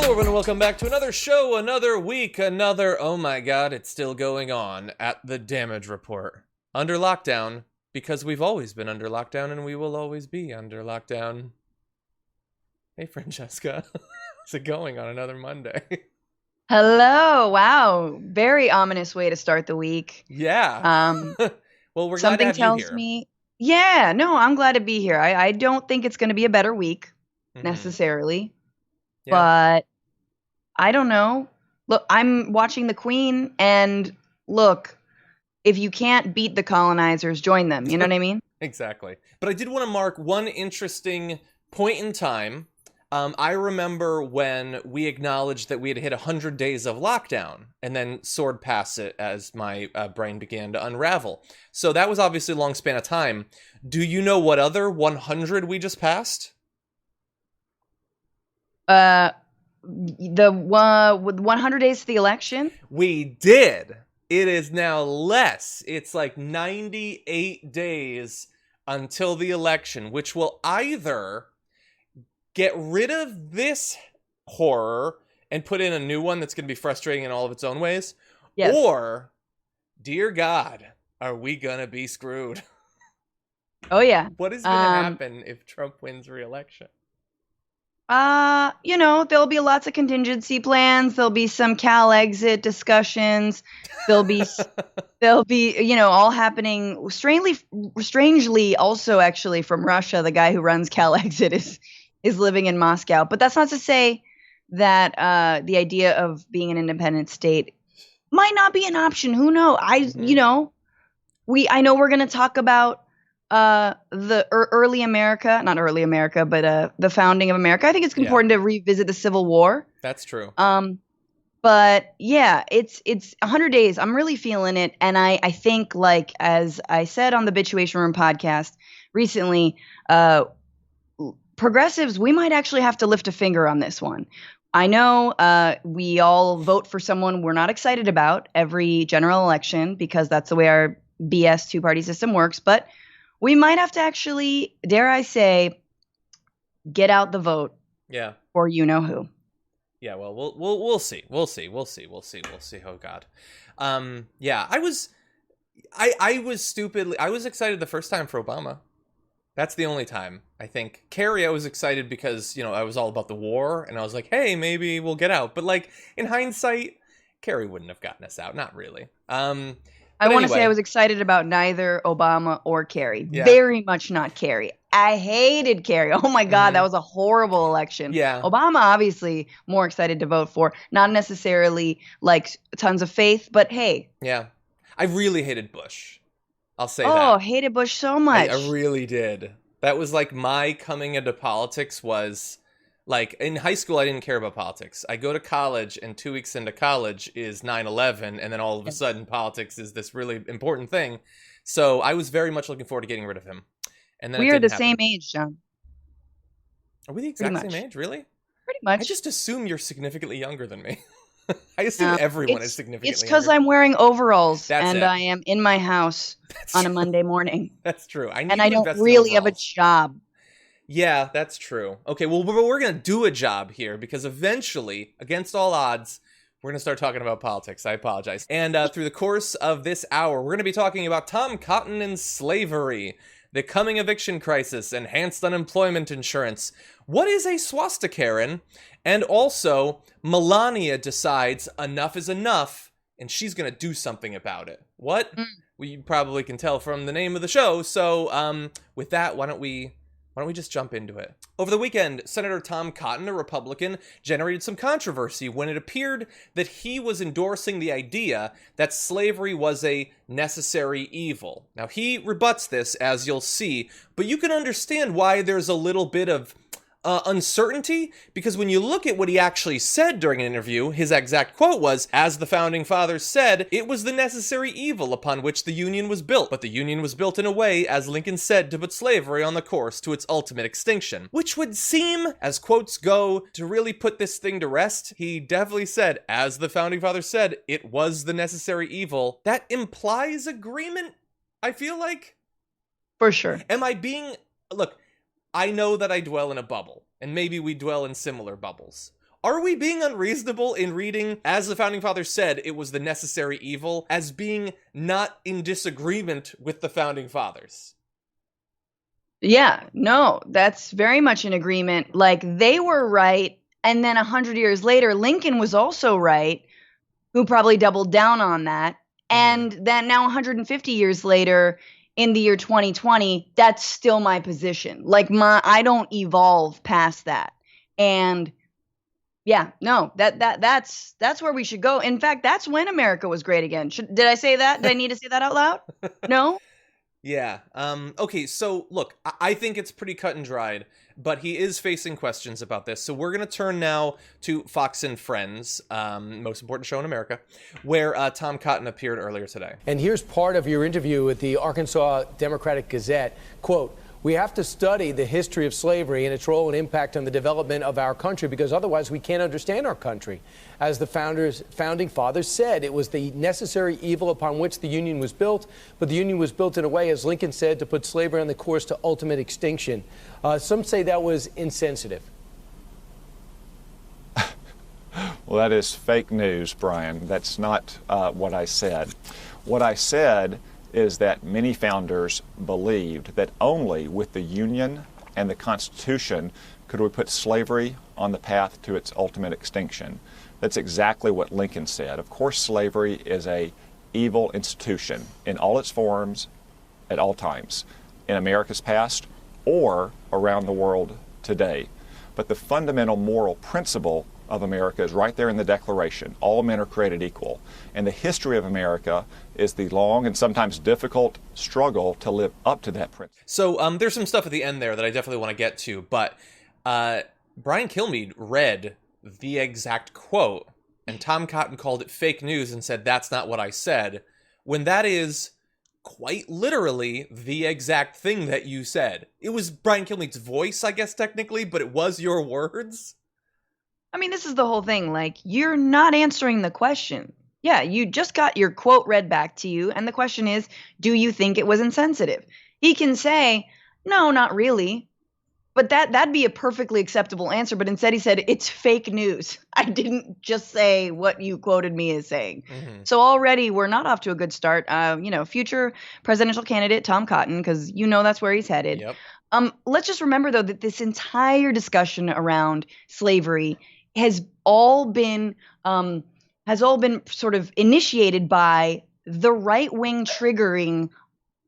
Hello everyone, welcome back to another show, another week, another, oh my god, it's still going on at the Damage Report. Under lockdown, because we've always been under lockdown and we will always be under lockdown. Hey Francesca, how's it going on another Monday? Hello. Wow. Very ominous way to start the week. Yeah. Well, we're glad to Something have you tells here. me, yeah, no, I'm glad to be here. I don't think it's going to be a better week Mhm. necessarily, Yeah. but I don't know. Look, I'm watching The Queen, and look, if you can't beat the colonizers, join them. You know what I mean? Exactly. But I did want to mark one interesting point in time. I remember when we acknowledged that we had hit 100 days of lockdown and then soared past it as my brain began to unravel. So that was obviously a long span of time. Do you know what other 100 we just passed? The with 100 days to the election. We did. It is now less. It's like 98 days until the election, which will either get rid of this horror and put in a new one that's going to be frustrating in all of its own ways. Yes. Or, dear God, are we going to be screwed? Oh yeah. What is going to happen if Trump wins re-election? There'll be lots of contingency plans. There'll be some Cal exit discussions. There'll be, all happening strangely also actually from Russia. The guy who runs Cal exit is living in Moscow. But that's not to say that the idea of being an independent state might not be an option. Who knows? I know we're going to talk about the early America, not early America, but the founding of America. I think it's important to revisit the Civil War. That's true. But yeah, it's 100 days. I'm really feeling it. And I think, like, as I said on the Bituation Room podcast recently, progressives, we might actually have to lift a finger on this one. I know we all vote for someone we're not excited about every general election because that's the way our BS two-party system works. But we might have to actually, dare I say, get out the vote. Yeah. For you know who. Yeah, well, we'll see. We'll see. Oh God. Yeah, I was excited the first time for Obama. That's the only time, I think. Kerry, I was excited because, I was all about the war and I was like, hey, maybe we'll get out. But like in hindsight, Kerry wouldn't have gotten us out. Not really. I want to say I was excited about neither Obama or Kerry. Yeah. Very much not Kerry. I hated Kerry. Oh my God, that was a horrible election. Yeah. Obama, obviously, more excited to vote for. Not necessarily like tons of faith, but hey. Yeah. I really hated Bush. I'll say that. Oh, hated Bush so much. I really did. That was like my coming into politics was... Like, in high school, I didn't care about politics. I go to college, and 2 weeks into college is 9/11, and then all of a sudden, politics is this really important thing. So I was very much looking forward to getting rid of him. And then we are the same age, John. Are we the exact same age? Really? Pretty much. I just assume you're significantly younger than me. I assume everyone is significantly younger. It's because I'm wearing overalls, and it. I am in my house on a Monday morning. That's true. I don't really have a job. Yeah, that's true. Okay, well, we're going to do a job here because eventually, against all odds, we're going to start talking about politics. I apologize. And through the course of this hour, we're going to be talking about Tom Cotton and slavery, the coming eviction crisis, enhanced unemployment insurance. What is a swastika? And also, Melania decides enough is enough, and she's going to do something about it. What? Well, you probably can tell from the name of the show. So with that, why don't we just jump into it? Over the weekend, Senator Tom Cotton, a Republican, generated some controversy when it appeared that he was endorsing the idea that slavery was a necessary evil. Now, he rebuts this, as you'll see, but you can understand why there's a little bit of uncertainty, because when you look at what he actually said during an interview, his exact quote was, "As the founding fathers said, it was the necessary evil upon which the Union was built, but the Union was built in a way, as Lincoln said, to put slavery on the course to its ultimate extinction," which would seem, as quotes go, to really put this thing to rest. He definitely said, as the founding fathers said, it was the necessary evil. That implies agreement, I feel like. For sure. Look, I know that I dwell in a bubble, and maybe we dwell in similar bubbles. Are we being unreasonable in reading, as the Founding Fathers said, it was the necessary evil, as being not in disagreement with the Founding Fathers? Yeah, no, that's very much in agreement. Like, they were right, and then 100 years later, Lincoln was also right, who probably doubled down on that. And then now 150 years later, in the year 2020, that's still my position. Like, I don't evolve past that. And yeah, no, that's where we should go. In fact, that's when America was great again. Did I say that? Did I need to say that out loud? No? Yeah. Okay, so look, I think it's pretty cut and dried, but he is facing questions about this. So we're going to turn now to Fox and Friends, most important show in America, where Tom Cotton appeared earlier today. And here's part of your interview with the Arkansas Democratic Gazette. Quote, "We have to study the history of slavery and its role and impact on the development of our country, because otherwise we can't understand our country. As the founding fathers said, it was the necessary evil upon which the Union was built, but the Union was built in a way, as Lincoln said, to put slavery on the course to ultimate extinction." Some say that was insensitive. Well, that is fake news, Brian. That's not what I said. What I said is that many founders believed that only with the Union and the Constitution could we put slavery on the path to its ultimate extinction. That's exactly what Lincoln said. Of course, slavery is a evil institution in all its forms at all times, in America's past or around the world today. But the fundamental moral principle of America is right there in the Declaration. All men are created equal. And the history of America is the long and sometimes difficult struggle to live up to that principle. So there's some stuff at the end there that I definitely want to get to, but Brian Kilmeade read the exact quote, and Tom Cotton called it fake news and said, "That's not what I said," when that is quite literally the exact thing that you said. It was Brian Kilmeade's voice, I guess, technically, but it was your words. I mean, this is the whole thing. Like, you're not answering the question. Yeah, you just got your quote read back to you, and the question is, do you think it was insensitive? He can say, no, not really. But that'd be a perfectly acceptable answer. But instead he said, it's fake news. I didn't just say what you quoted me as saying. Mm-hmm. So already we're not off to a good start. Future presidential candidate Tom Cotton, because that's where he's headed. Yep. Let's just remember, though, that this entire discussion around slavery has all been sort of initiated by the right wing triggering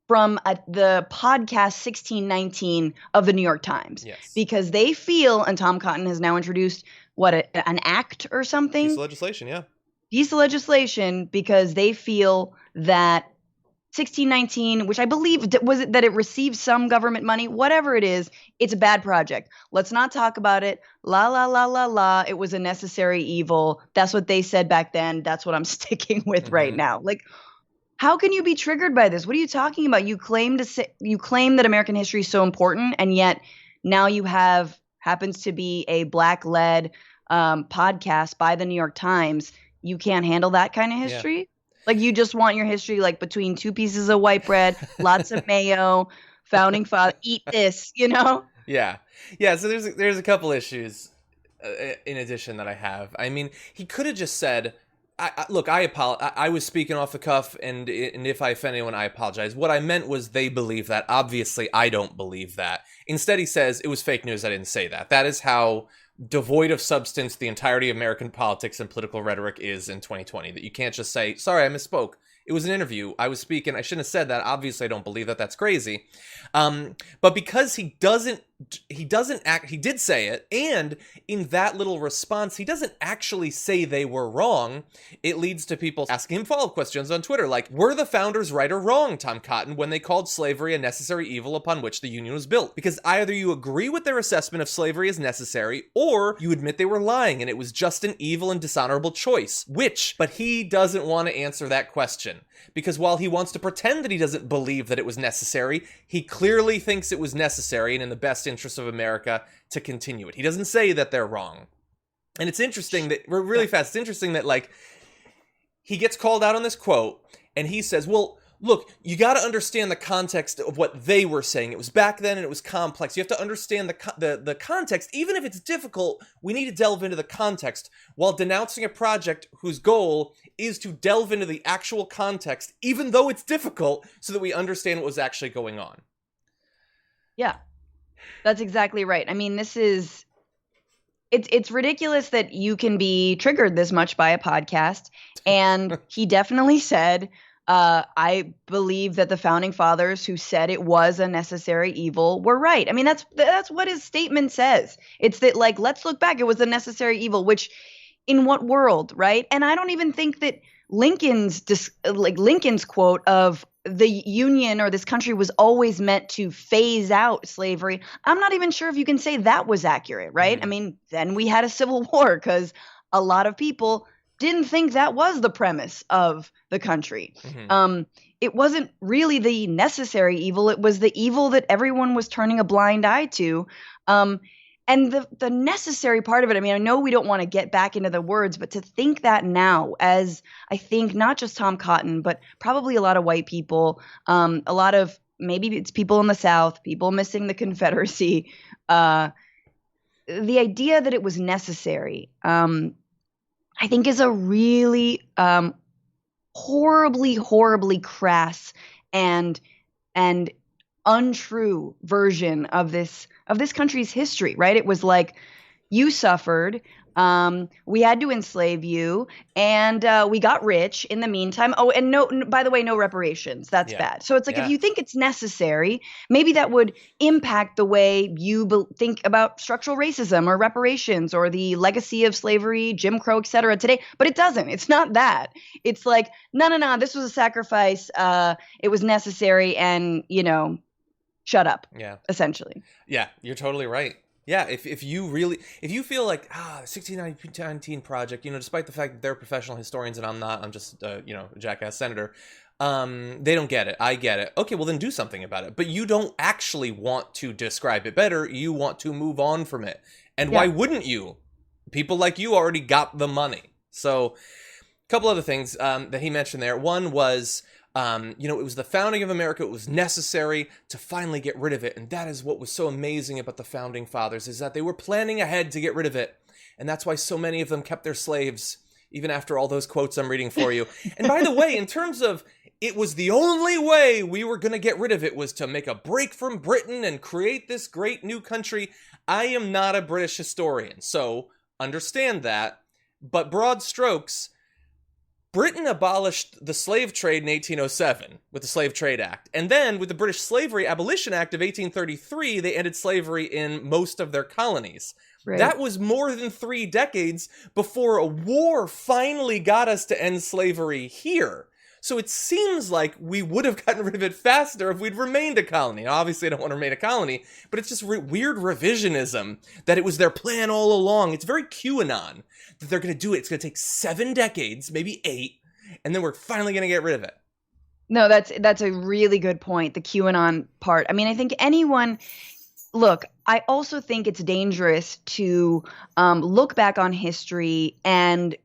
from the podcast 1619 of the New York Times. Yes. Because they feel, and Tom Cotton has now introduced, an act or something? Piece of legislation, yeah. Piece of legislation, because they feel that 1619, which I believe, was it that it received some government money? Whatever it is, it's a bad project. Let's not talk about it. La, la, la, la, la. It was a necessary evil. That's what they said back then. That's what I'm sticking with right now. Like, how can you be triggered by this? What are you talking about? You claim that American history is so important, and yet now you happens to be a Black-led podcast by the New York Times. You can't handle that kind of history? Yeah. Like, you just want your history like between two pieces of white bread, lots of mayo, founding father, eat this, Yeah. Yeah, so there's a couple issues in addition that I have. I mean, he could have just said, I was speaking off the cuff, and if I offend anyone, I apologize. What I meant was they believe that. Obviously, I don't believe that. Instead, he says, it was fake news, I didn't say that. That is how devoid of substance the entirety of American politics and political rhetoric is in 2020. That you can't just say, sorry, I misspoke. It was an interview. I was speaking. I shouldn't have said that. Obviously, I don't believe that. That's crazy. But because he did say it, and in that little response, he doesn't actually say they were wrong. It leads to people asking him follow-up questions on Twitter, like, were the founders right or wrong, Tom Cotton, when they called slavery a necessary evil upon which the Union was built? Because either you agree with their assessment of slavery as necessary, or you admit they were lying and it was just an evil and dishonorable choice. But he doesn't want to answer that question. Because while he wants to pretend that he doesn't believe that it was necessary, he clearly thinks it was necessary and in the best interest of America to continue it. He doesn't say that they're wrong. And it's interesting that, really fast, it's interesting that, like, he gets called out on this quote, and he says, well, Look, you got to understand the context of what they were saying. It was back then and it was complex. You have to understand the context. Even if it's difficult, we need to delve into the context while denouncing a project whose goal is to delve into the actual context, even though it's difficult, so that we understand what was actually going on. Yeah, that's exactly right. I mean, it's ridiculous that you can be triggered this much by a podcast. And he definitely said, I believe that the founding fathers who said it was a necessary evil were right. I mean, that's what his statement says. It's that, like, let's look back. It was a necessary evil, which in what world, right? And I don't even think that Lincoln's quote of the Union or this country was always meant to phase out slavery. I'm not even sure if you can say that was accurate, right? I mean, then we had a civil war because a lot of people didn't think that was the premise of the country. It wasn't really the necessary evil. It was the evil that everyone was turning a blind eye to. And the necessary part of it, I mean, I know we don't want to get back into the words, but to think that now, as I think not just Tom Cotton, but probably a lot of white people, a lot of, maybe it's people in the South, people missing the Confederacy, the idea that it was necessary, I think is a really horribly crass and untrue version of this country's history, right? It was like, you suffered, we had to enslave you, and we got rich in the meantime. Oh, and by the way, no reparations. That's bad. So it's like, if you think it's necessary, maybe that would impact the way you think about structural racism or reparations or the legacy of slavery, Jim Crow, et cetera, today. But it doesn't. It's not that. It's like, no, this was a sacrifice. It was necessary, and, shut up. Yeah. Essentially. Yeah, you're totally right. Yeah, if you feel like 1619 project, despite the fact that they're professional historians and I'm not, I'm just a jackass senator, they don't get it. I get it. Okay, well then do something about it. But you don't actually want to describe it better. You want to move on from it. And why wouldn't you? People like you already got the money. So a couple other things that he mentioned there. One was, it was the founding of America. It was necessary to finally get rid of it. And that is what was so amazing about the founding fathers, is that they were planning ahead to get rid of it. And that's why so many of them kept their slaves, even after all those quotes I'm reading for you. And by the way, in terms of it was the only way we were going to get rid of it was to make a break from Britain and create this great new country. I am not a British historian, so understand that. But broad strokes, Britain abolished the slave trade in 1807 with the Slave Trade Act. And then with the British Slavery Abolition Act of 1833, they ended slavery in most of their colonies. Right. That was more than 3 decades before a war finally got us to end slavery here. So it seems like we would have gotten rid of it faster if we'd remained a colony. Now, obviously, I don't want to remain a colony, but it's just weird revisionism that it was their plan all along. It's very QAnon that they're going to do it. It's going to take 7 decades, maybe 8, and then we're finally going to get rid of it. No, that's a really good point, the QAnon part. I mean, I think look, I also think it's dangerous to look back on history and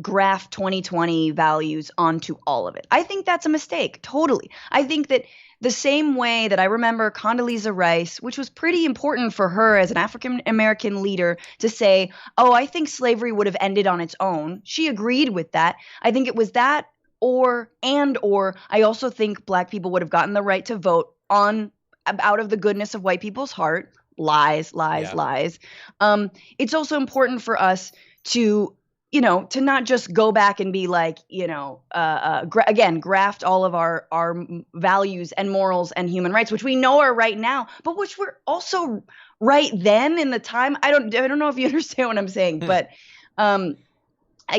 graft 2020 values onto all of it. I think that's a mistake, totally. I think that the same way that I remember Condoleezza Rice, which was pretty important for her as an African-American leader to say, oh, I think slavery would have ended on its own. She agreed with that. I think it was that or I also think Black people would have gotten the right to vote out of the goodness of white people's heart. Lies. It's also important for us to not just go back and be like, graft all of our values and morals and human rights, which we know are right now, but which were also right then in the time. I don't know if you understand what I'm saying, but I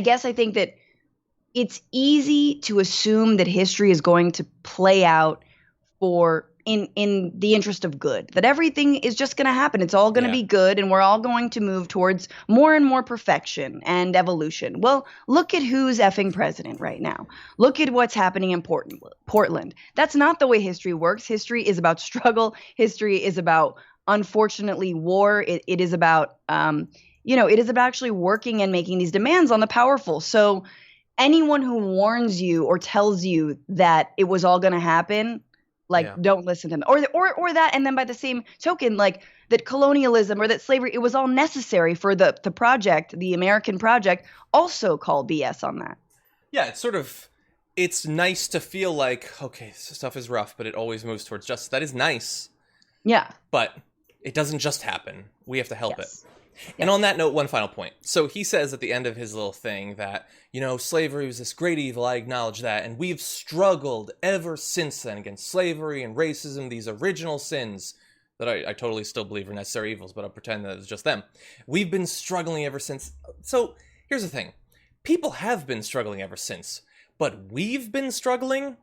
guess I think that it's easy to assume that history is going to play out in the interest of good, that everything is just going to happen. It's all going to be good, and we're all going to move towards more and more perfection and evolution. Well, look at who's effing president right now. Look at what's happening in Portland. That's not the way history works. History is about struggle. History is about, unfortunately, war. It is about, it is about actually working and making these demands on the powerful. So, anyone who warns you or tells you that it was all going to happen, like, don't listen to them. Or that, and then by the same token, like, that colonialism or that slavery, it was all necessary for the project, the American project, also call BS on that. Yeah, it's nice to feel like, okay, this stuff is rough, but it always moves towards justice. That is nice. Yeah. But it doesn't just happen. We have to help it. Yes. And on that note, one final point. So he says at the end of his little thing that, slavery was this great evil, I acknowledge that, and we've struggled ever since then against slavery and racism, these original sins that I totally still believe are necessary evils, but I'll pretend that it's just them. We've been struggling ever since. So here's the thing. People have been struggling ever since, but we've been struggling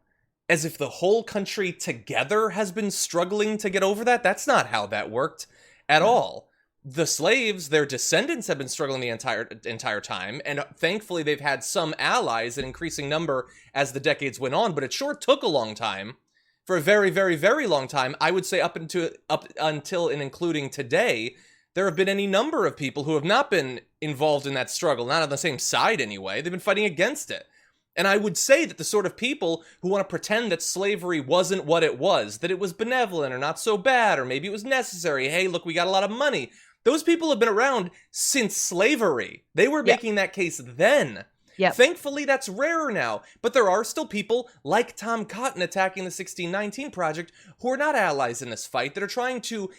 as if the whole country together has been struggling to get over that. That's not how that worked at all. The slaves, their descendants, have been struggling the entire time, and thankfully they've had some allies in increasing number as the decades went on, but it sure took a long time. For a very, very, very long time, I would say up until and including today, there have been any number of people who have not been involved in that struggle, not on the same side anyway. They've been fighting against it. And I would say that the sort of people who want to pretend that slavery wasn't what it was, that it was benevolent or not so bad, or maybe it was necessary, hey, look, we got a lot of money, those people have been around since slavery. They were making that case then. Yep. Thankfully, that's rarer now. But there are still people like Tom Cotton attacking the 1619 Project who are not allies in this fight, that are trying to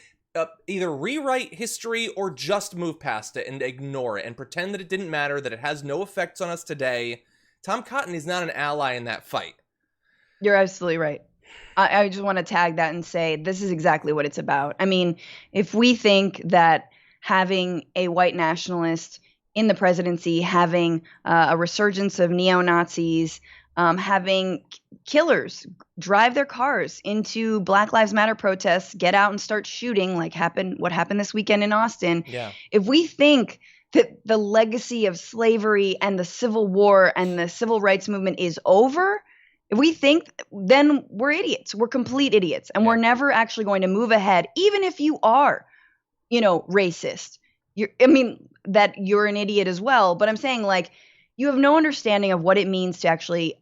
either rewrite history or just move past it and ignore it and pretend that it didn't matter, that it has no effects on us today. Tom Cotton is not an ally in that fight. You're absolutely right. I just want to tag that and say this is exactly what it's about. I mean, if we think that having a white nationalist in the presidency, having a resurgence of neo-Nazis, having killers drive their cars into Black Lives Matter protests, get out and start shooting, like what happened this weekend in Austin. Yeah. If we think that the legacy of slavery and the Civil War and the civil rights movement is over, if we think, then we're idiots. We're complete idiots. And we're never actually going to move ahead, even if you are, racist. That you're an idiot as well. But I'm saying, like, you have no understanding of what it means to actually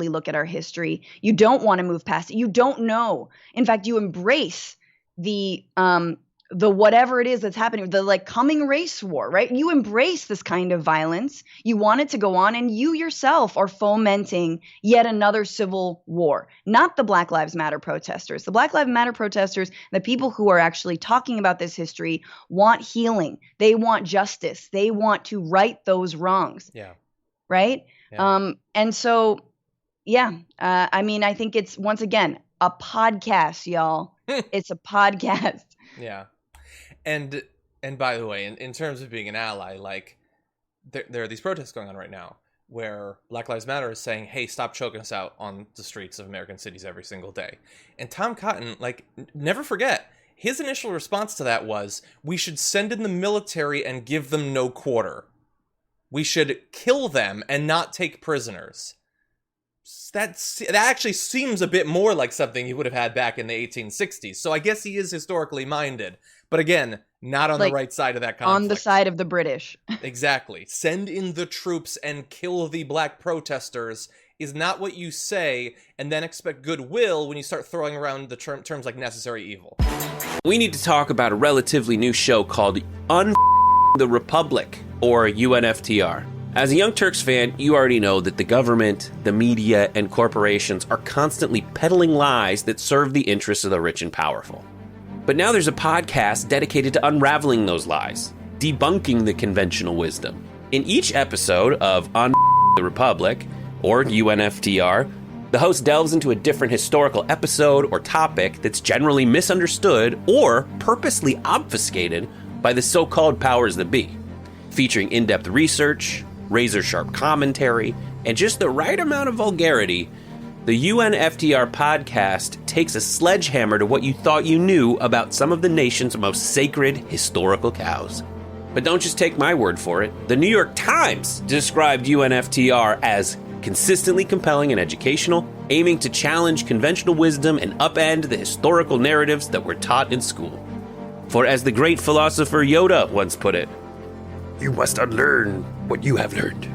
look at our history. You don't want to move past it. You don't know. In fact, you embrace the whatever it is that's happening, the like coming race war, right? You embrace this kind of violence. You want it to go on, and you yourself are fomenting yet another civil war. Not the Black Lives Matter protesters. The Black Lives Matter protesters, the people who are actually talking about this history, want healing. They want justice. They want to right those wrongs. Yeah. Right? Yeah. And so, I think it's, once again, a podcast, y'all. It's a podcast. Yeah. And by the way, in terms of being an ally, like, there are these protests going on right now where Black Lives Matter is saying, hey, stop choking us out on the streets of American cities every single day. And Tom Cotton, like, never forget, his initial response to that was, we should send in the military and give them no quarter. We should kill them and not take prisoners. That actually seems a bit more like something he would have had back in the 1860s. So I guess he is historically minded. But again, not on the right side of that conflict. On the side of the British. Exactly. Send in the troops and kill the black protesters is not what you say, and then expect goodwill when you start throwing around the terms like necessary evil. We need to talk about a relatively new show called the Republic, or UNFTR. As a Young Turks fan, you already know that the government, the media, and corporations are constantly peddling lies that serve the interests of the rich and powerful. But now there's a podcast dedicated to unraveling those lies, debunking the conventional wisdom. In each episode of the Republic, or UNFTR, the host delves into a different historical episode or topic that's generally misunderstood or purposely obfuscated by the so-called powers that be, featuring in-depth research, razor-sharp commentary, and just the right amount of vulgarity. The UNFTR podcast takes a sledgehammer to what you thought you knew about some of the nation's most sacred historical cows. But don't just take my word for it. The New York Times described UNFTR as consistently compelling and educational, aiming to challenge conventional wisdom and upend the historical narratives that were taught in school. For as the great philosopher Yoda once put it, you must unlearn what you have learned.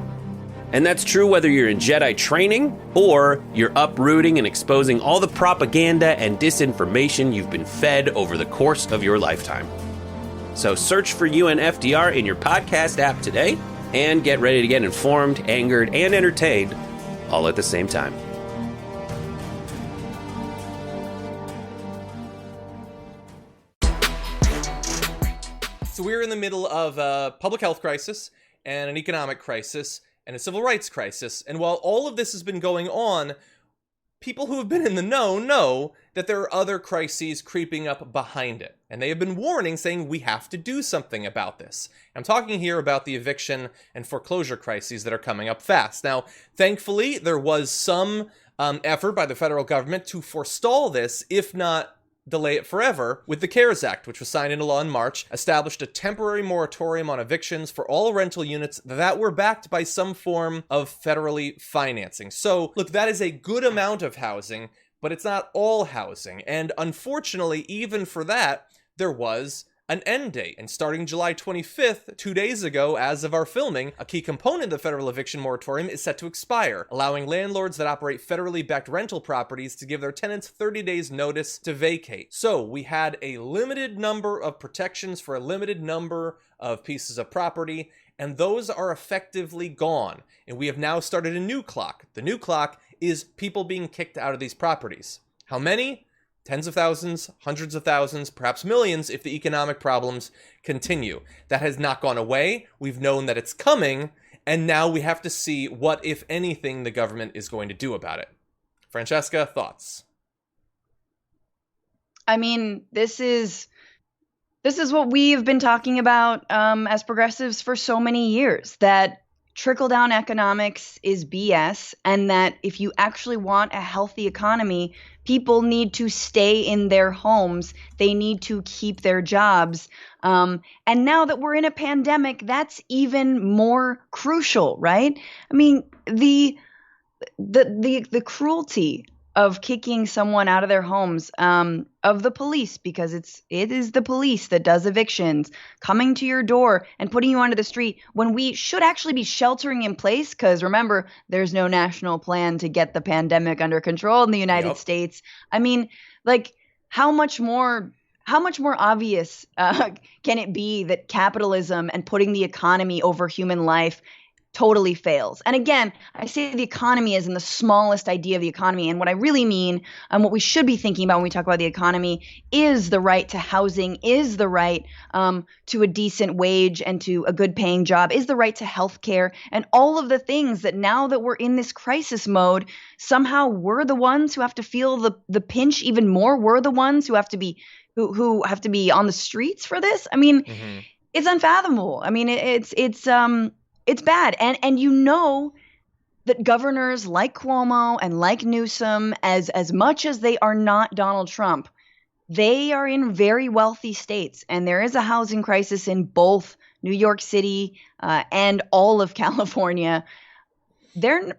And that's true whether you're in Jedi training or you're uprooting and exposing all the propaganda and disinformation you've been fed over the course of your lifetime. So search for UNFDR in your podcast app today and get ready to get informed, angered, and entertained all at the same time. So we're in the middle of a public health crisis and an economic crisis and a civil rights crisis. And while all of this has been going on, people who have been in the know that there are other crises creeping up behind it. And they have been warning, saying we have to do something about this. I'm talking here about the eviction and foreclosure crises that are coming up fast. Now, thankfully, there was some effort by the federal government to forestall this, if not delay it forever, with the CARES Act, which was signed into law in March, established a temporary moratorium on evictions for all rental units that were backed by some form of federally financing. So, look, that is a good amount of housing, but it's not all housing. And unfortunately, even for that, there was an end date. And starting July 25th, 2 days ago, as of our filming, a key component of the federal eviction moratorium is set to expire, allowing landlords that operate federally backed rental properties to give their tenants 30 days notice to vacate. So we had a limited number of protections for a limited number of pieces of property, and those are effectively gone. And we have now started a new clock. The new clock is people being kicked out of these properties. How many? Tens of thousands, hundreds of thousands, perhaps millions if the economic problems continue. That has not gone away. We've known that it's coming, and now we have to see what, if anything, the government is going to do about it. Francesca, thoughts? I mean, this is what we've been talking about as progressives for so many years, that trickle-down economics is BS, and that if you actually want a healthy economy, people need to stay in their homes. They need to keep their jobs. And now that we're in a pandemic, that's even more crucial, right? I mean, the cruelty of kicking someone out of their homes, of the police, because it is the police that does evictions, coming to your door and putting you onto the street when we should actually be sheltering in place. Because remember, there's no national plan to get the pandemic under control in the United States. I mean, like, how much more obvious can it be that capitalism and putting the economy over human life totally fails? And again, I say the economy is in the smallest idea of the economy. And what I really mean, and what we should be thinking about when we talk about the economy, is the right to housing, is the right to a decent wage and to a good paying job, is the right to health care, and all of the things that now that we're in this crisis mode, somehow we're the ones who have to feel the pinch even more. We're the ones who have to be who have to be on the streets for this. I mean, it's unfathomable. I mean, it's bad. And you know that governors like Cuomo and like Newsom, as much as they are not Donald Trump, they are in very wealthy states. And there is a housing crisis in both New York City and all of California. They're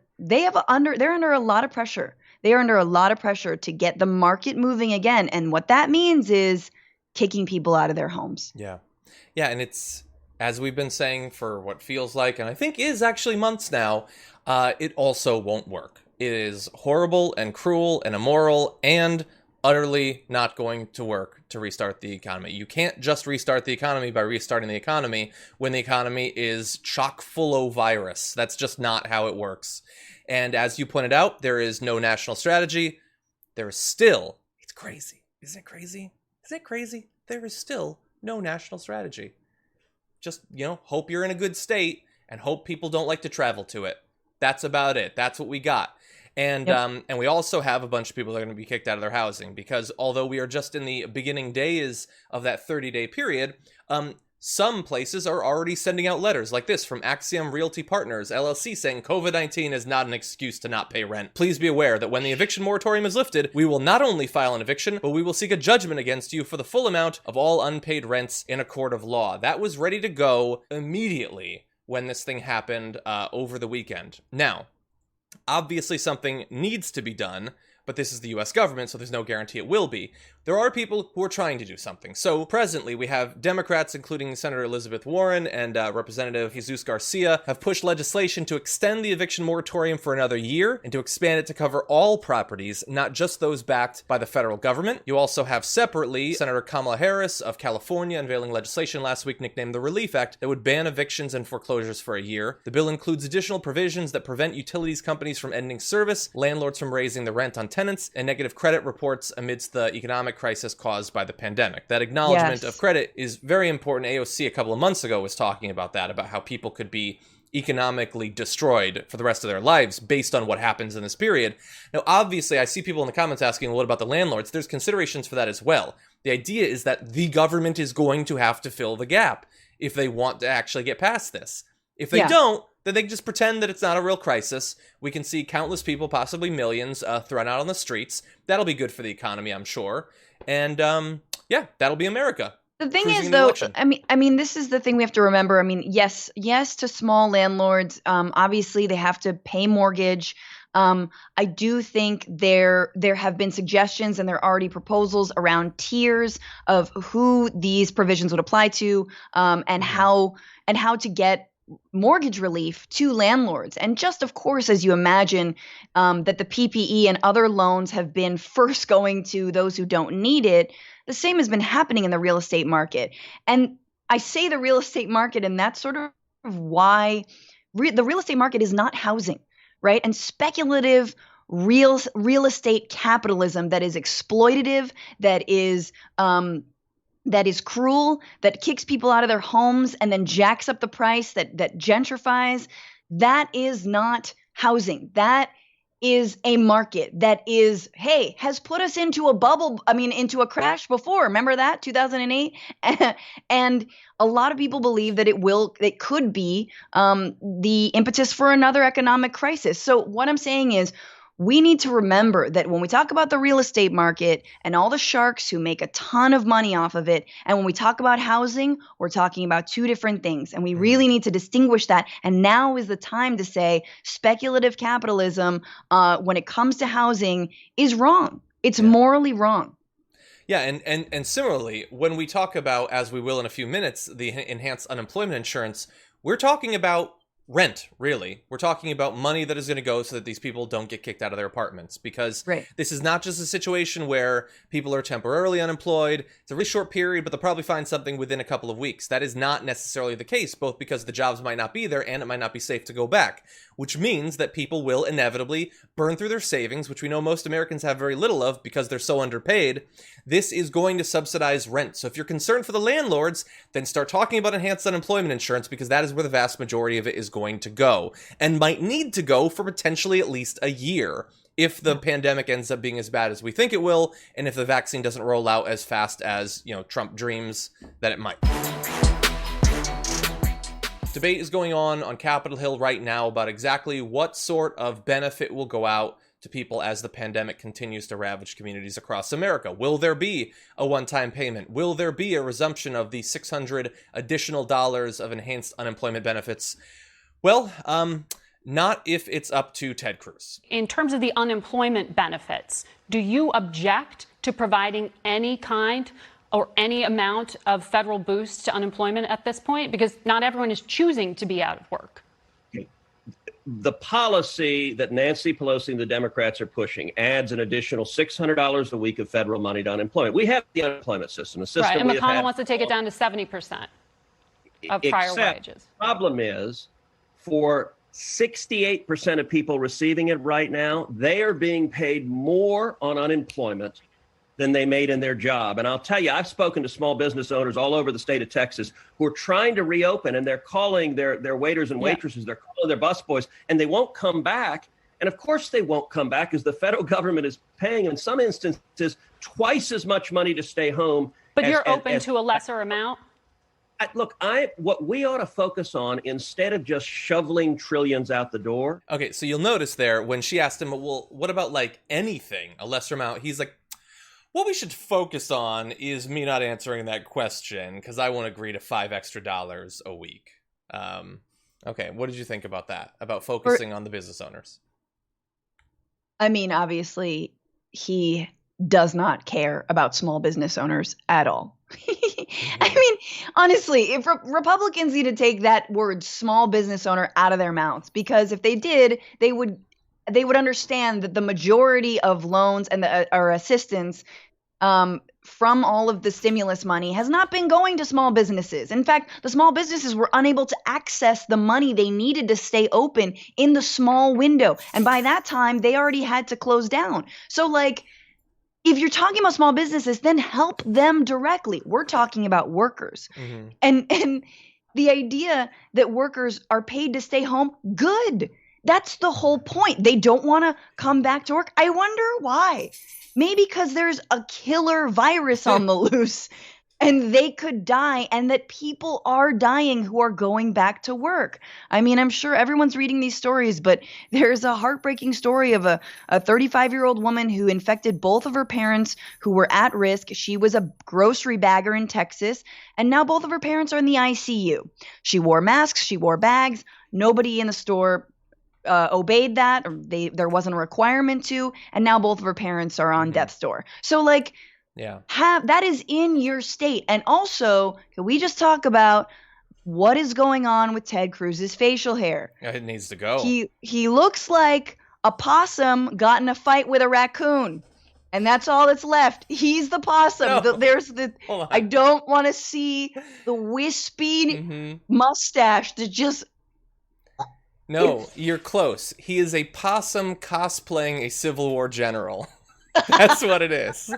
under a lot of pressure. They are under a lot of pressure to get the market moving again. And what that means is kicking people out of their homes. Yeah. Yeah, and it's, as we've been saying for what feels like, and I think is actually months now, it also won't work. It is horrible and cruel and immoral and utterly not going to work to restart the economy. You can't just restart the economy by restarting the economy when the economy is chock full of virus. That's just not how it works. And as you pointed out, there is no national strategy. There is still, it's crazy. Isn't it crazy? Isn't it crazy? There is still no national strategy. Just, hope you're in a good state and hope people don't like to travel to it. That's about it. That's what we got. And and we also have a bunch of people that are going to be kicked out of their housing because although we are just in the beginning days of that 30-day period, some places are already sending out letters like this from Axiom Realty Partners, LLC, saying COVID-19 is not an excuse to not pay rent. Please be aware that when the eviction moratorium is lifted, we will not only file an eviction, but we will seek a judgment against you for the full amount of all unpaid rents in a court of law. That was ready to go immediately when this thing happened over the weekend. Now, obviously something needs to be done, but this is the US government, so there's no guarantee it will be. there are people who are trying to do something. So presently, we have Democrats, including Senator Elizabeth Warren and Representative Jesus Garcia, have pushed legislation to extend the eviction moratorium for another year and to expand it to cover all properties, not just those backed by the federal government. You also have separately Senator Kamala Harris of California unveiling legislation last week nicknamed the Relief Act that would ban evictions and foreclosures for a year. The bill includes additional provisions that prevent utilities companies from ending service, landlords from raising the rent on tenants, and negative credit reports amidst the economic crisis caused by the pandemic. That acknowledgement of credit is very important. AOC a couple of months ago was talking about that, about how people could be economically destroyed for the rest of their lives based on what happens in this period. Now, obviously, I see people in the comments asking, well, what about the landlords? There's considerations for that as well. The idea is that the government is going to have to fill the gap if they want to actually get past this. If they don't, then they can just pretend that it's not a real crisis. We can see countless people, possibly millions, thrown out on the streets. That'll be good for the economy, I'm sure. And that'll be America. The thing is, though, I mean, this is the thing we have to remember. I mean, yes, to small landlords. Obviously, they have to pay mortgage. I do think there have been suggestions and there are already proposals around tiers of who these provisions would apply to, and how to get mortgage relief to landlords. And just, of course, as you imagine, that the PPE and other loans have been first going to those who don't need it, the same has been happening in the real estate market. And I say the real estate market, and that's sort of why the real estate market is not housing, right? And speculative real estate capitalism that is exploitative, that is cruel, that kicks people out of their homes and then jacks up the price, that gentrifies, that is not housing. That is a market that has put us into a bubble, into a crash before. Remember that, 2008? And a lot of people believe that it could be the impetus for another economic crisis. So what I'm saying is, we need to remember that when we talk about the real estate market and all the sharks who make a ton of money off of it, and when we talk about housing, we're talking about two different things. And we really need to distinguish that. And now is the time to say speculative capitalism, when it comes to housing, is wrong. It's morally wrong. Yeah, and similarly, when we talk about, as we will in a few minutes, the enhanced unemployment insurance, we're talking about rent, really. We're talking about money that is going to go so that these people don't get kicked out of their apartments, because this is not just a situation where people are temporarily unemployed. It's a really short period, but they'll probably find something within a couple of weeks. That is not necessarily the case, both because the jobs might not be there and it might not be safe to go back, which means that people will inevitably burn through their savings, which we know most Americans have very little of because they're so underpaid. This is going to subsidize rent. So if you're concerned for the landlords, then start talking about enhanced unemployment insurance, because that is where the vast majority of it is going to go, and might need to go for potentially at least a year if the pandemic ends up being as bad as we think it will, and if the vaccine doesn't roll out as fast as, Trump dreams that it might. Debate is going on Capitol Hill right now about exactly what sort of benefit will go out to people as the pandemic continues to ravage communities across America. Will there be a one-time payment? Will there be a resumption of the $600 additional of enhanced unemployment benefits? Well, not if it's up to Ted Cruz. In terms of the unemployment benefits, do you object to providing any kind or any amount of federal boost to unemployment at this point? Because not everyone is choosing to be out of work. The policy that Nancy Pelosi and the Democrats are pushing adds an additional $600 a week of federal money to unemployment. We have the unemployment system. Right, and McConnell wants to take it down to 70% of prior wages. The problem is, for 68% of people receiving it right now, they are being paid more on unemployment than they made in their job. And I'll tell you, I've spoken to small business owners all over the state of Texas who are trying to reopen, and they're calling their waiters and waitresses, they're calling their busboys, and they won't come back. And of course they won't come back, because the federal government is paying, in some instances, twice as much money to stay home. But you're open to a lesser amount? Look, what we ought to focus on, instead of just shoveling trillions out the door. Okay, so you'll notice there, when she asked him, well, what about anything, a lesser amount? He's like, what we should focus on is me not answering that question, because I won't agree to $5 extra a week. Okay, what did you think about that? About focusing on the business owners? I mean, obviously, he does not care about small business owners at all. I mean, honestly, if Republicans need to take that word small business owner out of their mouths, because if they did, they would understand that the majority of loans and or assistance from all of the stimulus money has not been going to small businesses. In fact, the small businesses were unable to access the money they needed to stay open in the small window. And by that time, they already had to close down. So like, if you're talking about small businesses, then help them directly. We're talking about workers. Mm-hmm. And the idea that workers are paid to stay home, good. That's the whole point. They don't want to come back to work. I wonder why. Maybe because there's a killer virus on the loose and they could die, and that people are dying who are going back to work. I mean, I'm sure everyone's reading these stories, but there's a heartbreaking story of a 35-year-old woman who infected both of her parents who were at risk. She was a grocery bagger in Texas, and now both of her parents are in the ICU. She wore masks, she wore bags. Nobody in the store obeyed that, or there wasn't a requirement to, and now both of her parents are on death's door. So like, that is in your state. And also, can we just talk about what is going on with Ted Cruz's facial hair? It needs to go. He looks like a possum got in a fight with a raccoon, and that's all that's left. He's the possum. No. I don't want to see the wispy mustache that just. No, you're close. He is a possum cosplaying a Civil War general. That's what it is.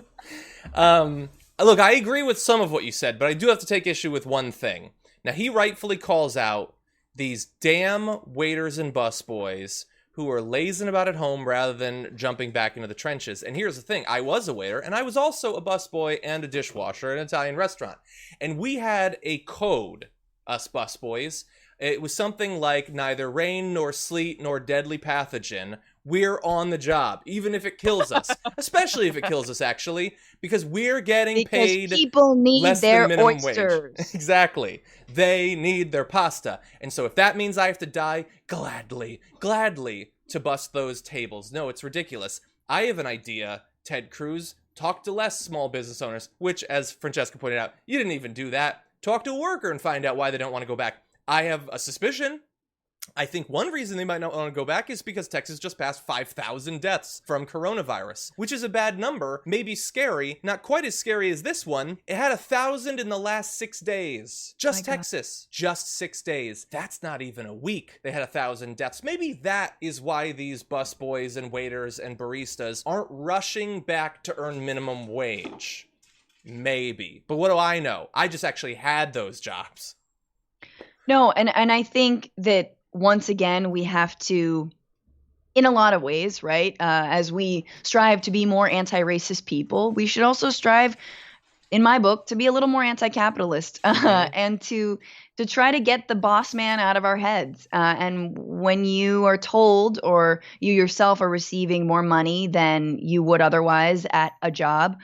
Look, I agree with some of what you said, but I do have to take issue with one thing. Now, he rightfully calls out these damn waiters and busboys who are lazing about at home rather than jumping back into the trenches. And here's the thing. I was a waiter, and I was also a busboy and a dishwasher at an Italian restaurant. And we had a code, us busboys. It was something like neither rain nor sleet nor deadly pathogen. We're on the job, even if it kills us. Especially if it kills us, actually, because we're getting paid people need less their than minimum oysters. Wage. Exactly. They need their pasta. And so if that means I have to die, gladly to bust those tables. No, it's ridiculous. I have an idea, Ted Cruz. Talk to less small business owners, which, as Francesca pointed out, you didn't even do that. Talk to a worker and find out why they don't want to go back. I have a suspicion. I think one reason they might not want to go back is because Texas just passed 5,000 deaths from coronavirus, which is a bad number, maybe scary, not quite as scary as this one. It had 1,000 in the last 6 days. Just Texas. Just 6 days. That's not even a week. They had 1,000 deaths. Maybe that is why these busboys and waiters and baristas aren't rushing back to earn minimum wage. Maybe. But what do I know? I just actually had those jobs. No, and I think that once again, we have to, in a lot of ways, right, as we strive to be more anti-racist people, we should also strive, in my book, to be a little more anti-capitalist and to try to get the boss man out of our heads. And when you are told, or you yourself are receiving more money than you would otherwise at a job,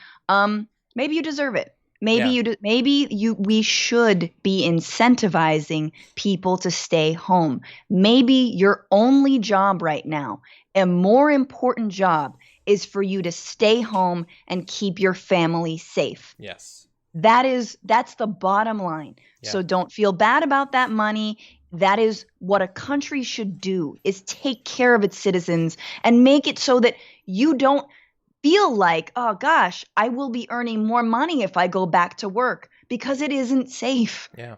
maybe you deserve it. We should be incentivizing people to stay home. Maybe your only job right now, a more important job, is for you to stay home and keep your family safe. Yes. That's the bottom line. Yeah. So don't feel bad about that money. That is what a country should do, is take care of its citizens and make it so that you don't feel like, oh gosh, I will be earning more money if I go back to work, because it isn't safe. Yeah.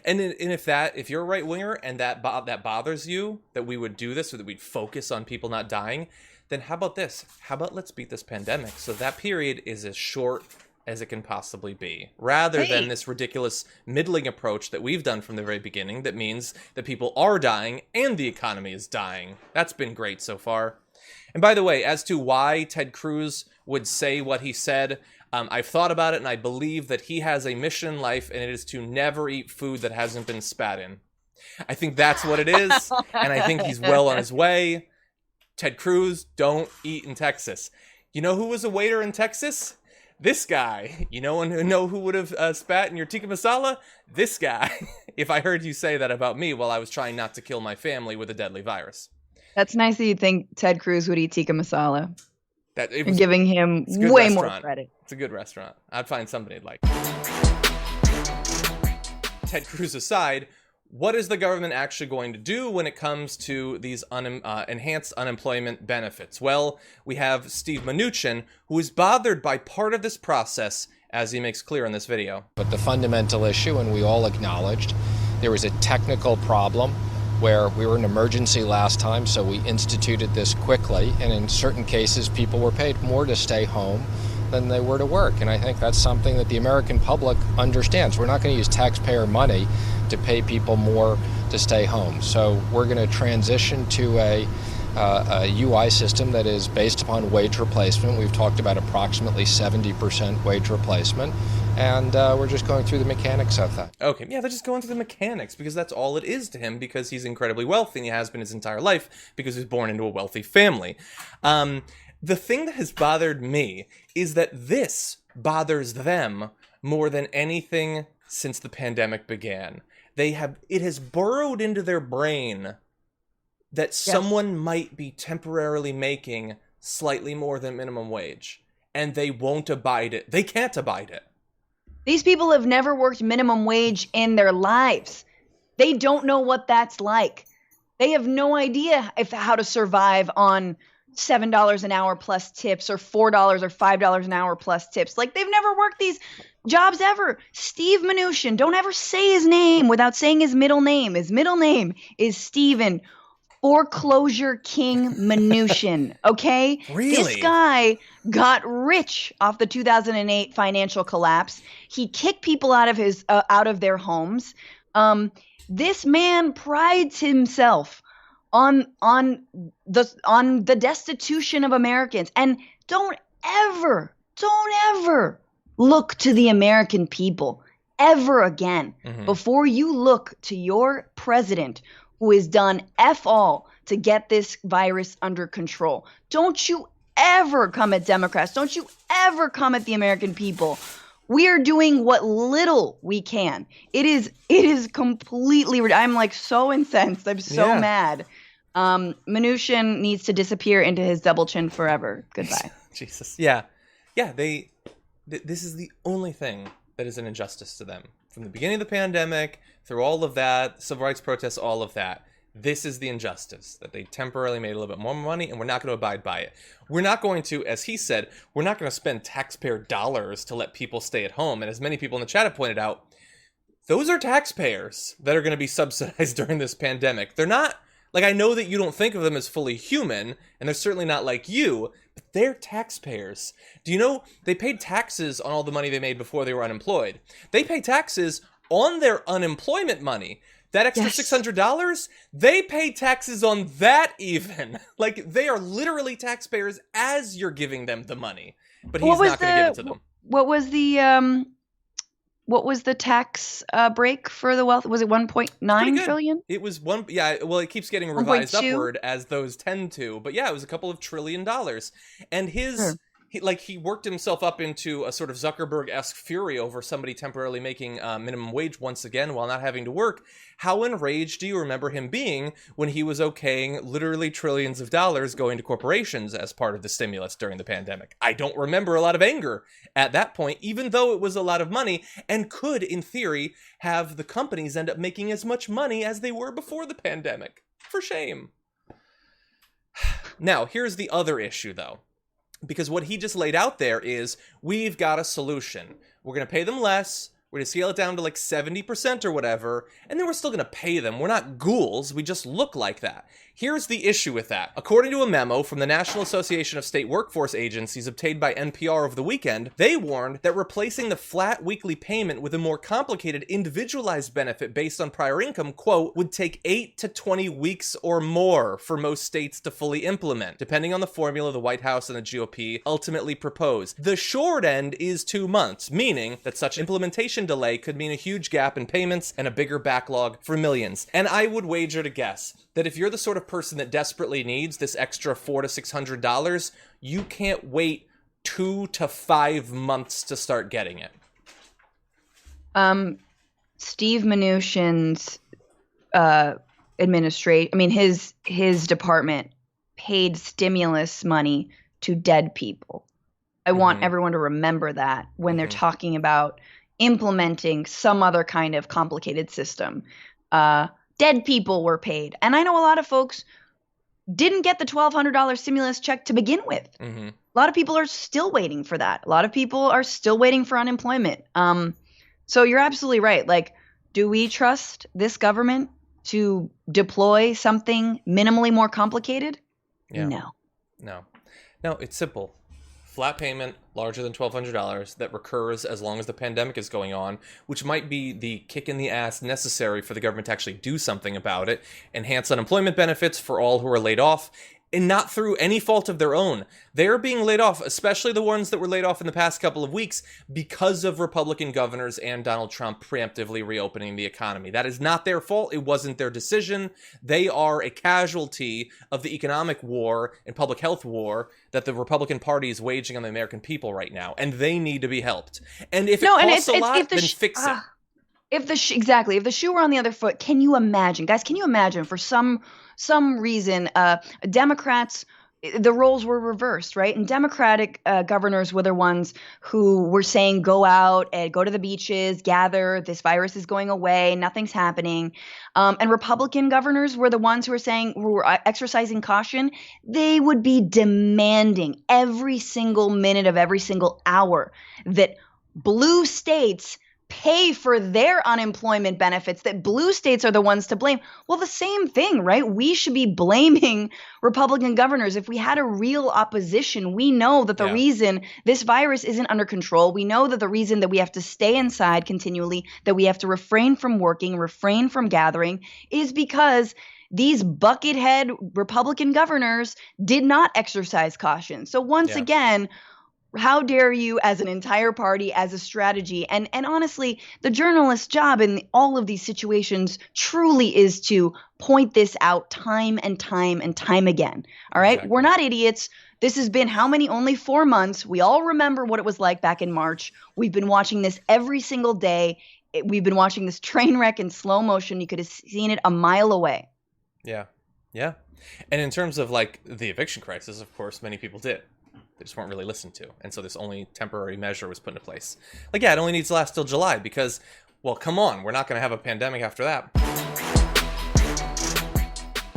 And if you're a right winger and that bothers you, that we would do this, or that we'd focus on people not dying, then how about this? How about let's beat this pandemic so that period is as short as it can possibly be, rather than this ridiculous middling approach that we've done from the very beginning that means that people are dying and the economy is dying. That's been great so far. And by the way, as to why Ted Cruz would say what he said, I've thought about it, and I believe that he has a mission in life, and it is to never eat food that hasn't been spat in. I think that's what it is, and I think he's well on his way. Ted Cruz, don't eat in Texas. You know who was a waiter in Texas? This guy. You know who would have spat in your tikka masala? This guy. If I heard you say that about me while I was trying not to kill my family with a deadly virus. That's nice that you think Ted Cruz would eat tikka masala. You're giving him way more credit. It's a good restaurant. I'd find somebody I'd like. Ted Cruz aside, what is the government actually going to do when it comes to these enhanced unemployment benefits? Well, we have Steve Mnuchin, who is bothered by part of this process, as he makes clear in this video. But the fundamental issue, and we all acknowledged, there was a technical problem where we were in emergency last time, so we instituted this quickly, and in certain cases people were paid more to stay home than they were to work. And I think that's something that the American public understands. We're not going to use taxpayer money to pay people more to stay home. So we're going to transition to a UI system that is based upon wage replacement. We've talked about approximately 70% wage replacement, and we're just going through the mechanics of that. Okay, yeah, they're just going through the mechanics because that's all it is to him, because he's incredibly wealthy and he has been his entire life because he was born into a wealthy family. The thing that has bothered me is that this bothers them more than anything since the pandemic began. It has burrowed into their brain that someone might be temporarily making slightly more than minimum wage, and they won't abide it. They can't abide it. These people have never worked minimum wage in their lives. They don't know what that's like. They have no idea how to survive on $7 an hour plus tips, or $4 or $5 an hour plus tips. Like, they've never worked these jobs ever. Steve Mnuchin, don't ever say his name without saying his middle name. His middle name is Steven Foreclosure King Mnuchin. Okay? Really? This guy got rich off the 2008 financial collapse. He kicked people out of their homes. This man prides himself on the destitution of Americans. And don't ever look to the American people ever again before you look to your president, who has done F all to get this virus under control. Don't you ever come at Democrats. Don't you ever come at the American people. We are doing what little we can. It is completely, I'm like so incensed. I'm so mad. Mnuchin needs to disappear into his double chin forever. Goodbye. Jesus. Yeah. Yeah. This is the only thing that is an injustice to them. From the beginning of the pandemic, through all of that, civil rights protests, all of that. This is the injustice, that they temporarily made a little bit more money, and we're not going to abide by it. We're not going to, as he said, we're not going to spend taxpayer dollars to let people stay at home. And as many people in the chat have pointed out, those are taxpayers that are going to be subsidized during this pandemic. They're not, like, I know that you don't think of them as fully human, and they're certainly not like you, but they're taxpayers. Do you know they paid taxes on all the money they made before they were unemployed? They pay taxes on their unemployment money. That extra $600, they pay taxes on that even. Like, they are literally taxpayers as you're giving them the money. But he's not going to give it to them. What was the tax break for the wealth? Was it 1.9 trillion? It was it keeps getting revised upward as those tend to. But yeah, it was a couple of $1 trillion. And he worked himself up into a sort of Zuckerberg-esque fury over somebody temporarily making minimum wage once again while not having to work. How enraged do you remember him being when he was okaying literally trillions of dollars going to corporations as part of the stimulus during the pandemic? I don't remember a lot of anger at that point, even though it was a lot of money and could, in theory, have the companies end up making as much money as they were before the pandemic. For shame. Now, here's the other issue, though. Because what he just laid out there is, we've got a solution. We're going to pay them less. We're going to scale it down to like 70% or whatever. And then we're still going to pay them. We're not ghouls. We just look like that. Here's the issue with that. According to a memo from the National Association of State Workforce Agencies obtained by NPR over the weekend, they warned that replacing the flat weekly payment with a more complicated individualized benefit based on prior income, quote, would take 8 to 20 weeks or more for most states to fully implement, depending on the formula the White House and the GOP ultimately propose. The short end is 2 months, meaning that such implementation delay could mean a huge gap in payments and a bigger backlog for millions. And I would wager to guess that if you're the sort of person that desperately needs this extra $400 to $600, you can't wait 2 to 5 months to start getting it. Steve Mnuchin's his department paid stimulus money to dead people. I want everyone to remember that when they're talking about implementing some other kind of complicated system. Dead people were paid. And I know a lot of folks didn't get the $1,200 stimulus check to begin with. A lot of people are still waiting for that. A lot of people are still waiting for unemployment. So you're absolutely right. Like, do we trust this government to deploy something minimally more complicated? Yeah. No, it's simple. Flat payment larger than $1,200 that recurs as long as the pandemic is going on, which might be the kick in the ass necessary for the government to actually do something about it. Enhance unemployment benefits for all who are laid off, and not through any fault of their own. They're being laid off, especially the ones that were laid off in the past couple of weeks, because of Republican governors and Donald Trump preemptively reopening the economy. That is not their fault. It wasn't their decision. They are a casualty of the economic war and public health war that the Republican Party is waging on the American people right now, and they need to be helped. And if it costs a lot, then fix it. If the shoe were on the other foot, can you imagine, guys? Can you imagine for some reason, Democrats, the roles were reversed, right? And Democratic governors were the ones who were saying, go out and go to the beaches, gather, this virus is going away, nothing's happening. And Republican governors were the ones who were exercising caution. They would be demanding every single minute of every single hour that blue states pay for their unemployment benefits, that blue states are the ones to blame. Well, the same thing, right? We should be blaming Republican governors. If we had a real opposition, we know that the reason this virus isn't under control, we know that the reason that we have to stay inside continually, that we have to refrain from working, refrain from gathering, is because these buckethead Republican governors did not exercise caution. So once again, how dare you, as an entire party, as a strategy, and honestly, the journalist's job in all of these situations truly is to point this out time and time and time again. All right? We're not idiots. This has been only 4 months. We all remember what it was like back in March. We've been watching this every single day. We've been watching this train wreck in slow motion. You could have seen it a mile away. Yeah. And in terms of like the eviction crisis, of course, many people did. They just weren't really listened to. And so this only temporary measure was put into place. Like, it only needs to last till July because, well, come on, we're not going to have a pandemic after that.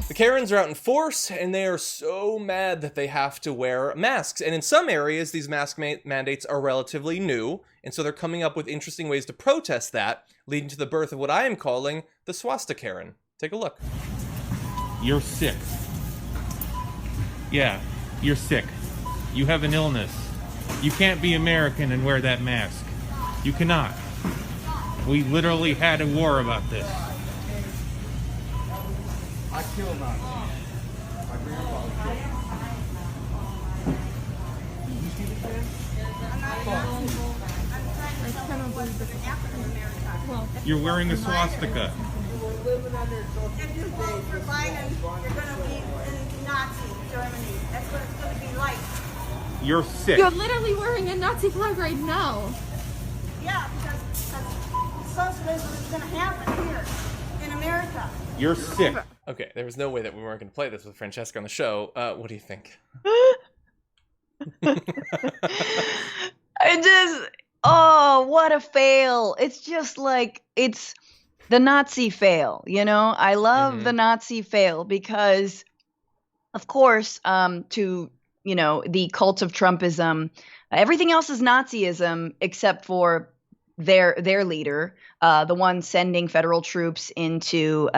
The Karens are out in force, and they are so mad that they have to wear masks. And in some areas, these mask mandates are relatively new, and so they're coming up with interesting ways to protest that, leading to the birth of what I am calling the swastika Karen. Take a look. You're sick. Yeah, you're sick. You have an illness. You can't be American and wear that mask. You cannot. We literally had a war about this. I killed Nazis. My grandfather killed him. You see this man? You're wearing a swastika. If you vote for Biden, you're going to be in Nazi Germany. That's what it's going to be like. You're sick. You're literally wearing a Nazi flag right now. Yeah, because socialism is going to happen here in America. You're sick. Okay, there was no way that we weren't going to play this with Francesca on the show. What do you think? What a fail. It's just like, it's the Nazi fail, you know? I love the Nazi fail because, of course, the cult of Trumpism, everything else is Nazism except for their leader, the one sending federal troops into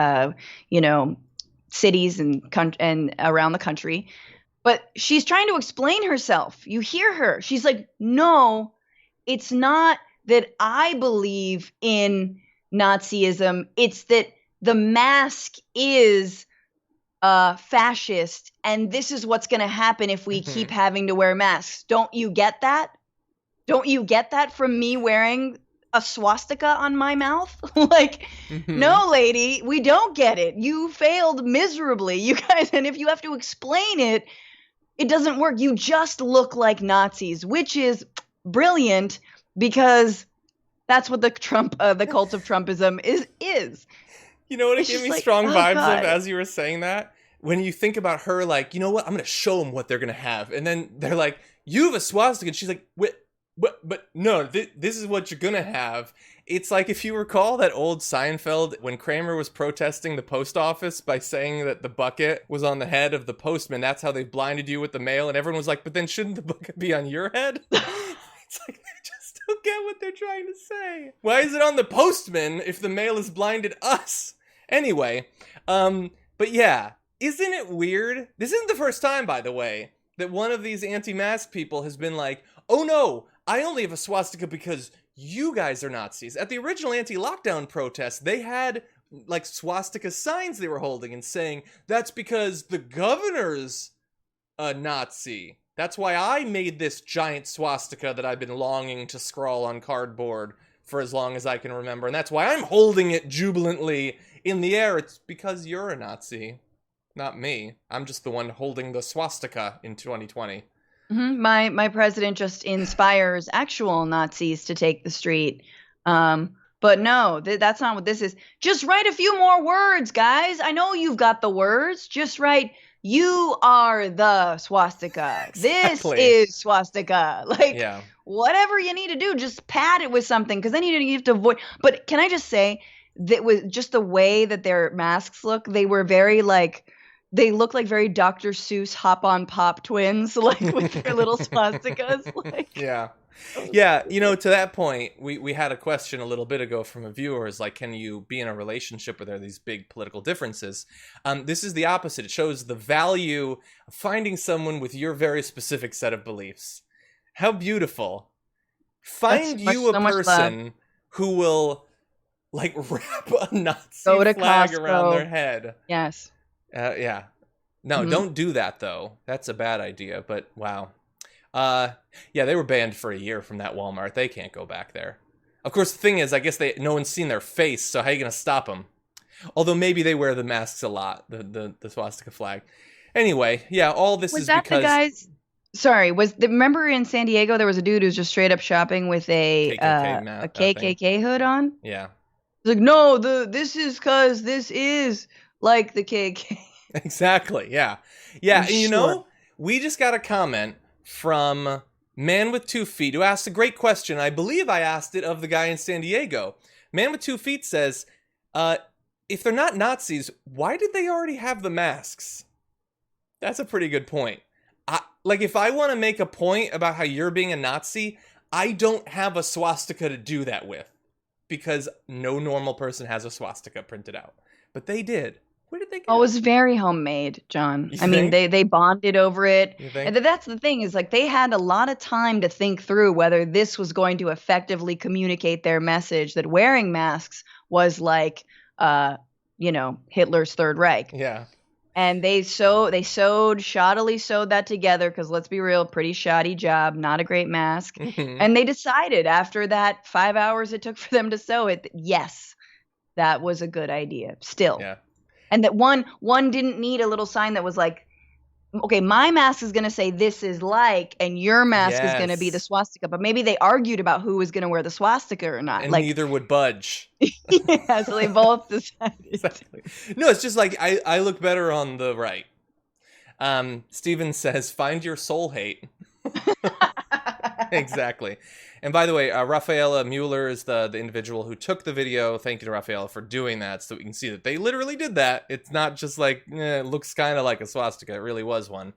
cities and around the country. But she's trying to explain herself. You hear her. She's like, no, it's not that I believe in Nazism. It's that the mask is fascist, and this is what's going to happen if we keep having to wear masks. Don't you get that? Don't you get that from me wearing a swastika on my mouth? No, lady, we don't get it. You failed miserably, you guys. And if you have to explain it, it doesn't work. You just look like Nazis, which is brilliant because that's what the cult of Trumpism is. You know what it gave me strong vibes of as you were saying that? when you think about her, like, you know what? I'm going to show them what they're going to have. And then they're like, you have a swastika. And she's like, but no, this is what you're going to have. It's like, if you recall that old Seinfeld, when Kramer was protesting the post office by saying that the bucket was on the head of the postman, that's how they blinded you with the mail. And everyone was like, but then shouldn't the bucket be on your head? It's like, they just don't get what they're trying to say. Why is it on the postman if the mail has blinded us? Anyway, but yeah, isn't it weird? This isn't the first time, by the way, that one of these anti-mask people has been like, oh no, I only have a swastika because you guys are Nazis. At the original anti-lockdown protests, they had like swastika signs they were holding and saying, that's because the governor's a Nazi. That's why I made this giant swastika that I've been longing to scrawl on cardboard for as long as I can remember. And that's why I'm holding it jubilantly in the air. It's because you're a Nazi, not me. I'm just the one holding the swastika in 2020. Mm-hmm. My president just inspires actual Nazis to take the street. But no, that's not what this is. Just write a few more words, guys. I know you've got the words. Just write, you are the swastika. Exactly. This is swastika. Like, whatever you need to do, just pad it with something. Because then you have to avoid. But can I just say that with just the way that their masks look, they were very like, they look like very Dr. Seuss Hop on Pop twins, like with their little swastikas. Like. Yeah. Yeah, you know, to that point, we had a question a little bit ago from a viewer, is like, can you be in a relationship where there are these big political differences? This is the opposite. It shows the value of finding someone with your very specific set of beliefs. How beautiful. Find you a person who will, like, wrap a Nazi flag around their head. Yes. Yeah. No, don't do that, though. That's a bad idea, but wow. Yeah, they were banned for a year from that Walmart. They can't go back there. Of course, the thing is, I guess no one's seen their face, so how are you going to stop them? Although maybe they wear the masks a lot, the swastika flag. Anyway, yeah, all this is because... Was that the guys... Sorry, remember in San Diego there was a dude who was just straight up shopping with a KKK hood on? Yeah. Like, no, this is because this is like the KKK. Exactly, yeah. Yeah, and you know, we just got a comment from Man with 2 Feet, who asked a great question. I believe I asked it of the guy in San Diego. Man with 2 Feet says, if they're not Nazis, why did they already have the masks? That's a pretty good point. Like, if I want to make a point about how you're being a Nazi, I don't have a swastika to do that with. Because no normal person has a swastika printed out. But they did. Where did they get it? It was very homemade, John. I mean, they bonded over it. You think? And that's the thing, is like they had a lot of time to think through whether this was going to effectively communicate their message that wearing masks was like, Hitler's Third Reich. Yeah. And they shoddily sewed that together because, let's be real, pretty shoddy job, not a great mask. Mm-hmm. And they decided after that 5 hours it took for them to sew it, yes, that was a good idea still. Yeah. And that one didn't need a little sign that was like, okay, my mask is going to say this is like, and your mask is going to be the swastika. But maybe they argued about who was going to wear the swastika or not. And neither would budge. Yeah, so they both decided. Exactly. No, it's just like, I look better on the right. Steven says, find your soul hate. Exactly. And by the way, Rafaela Mueller is the individual who took the video. Thank you to Rafaela for doing that, so we can see that they literally did that. It's not just like, it looks kind of like a swastika. It really was one.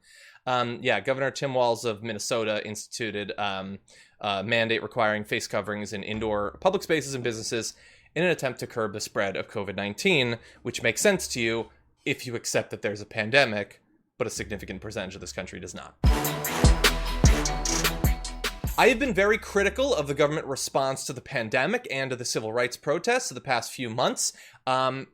Governor Tim Walz of Minnesota instituted a mandate requiring face coverings in indoor public spaces and businesses in an attempt to curb the spread of COVID-19, which makes sense to you if you accept that there's a pandemic, but a significant percentage of this country does not. I have been very critical of the government response to the pandemic and to the civil rights protests of the past few months.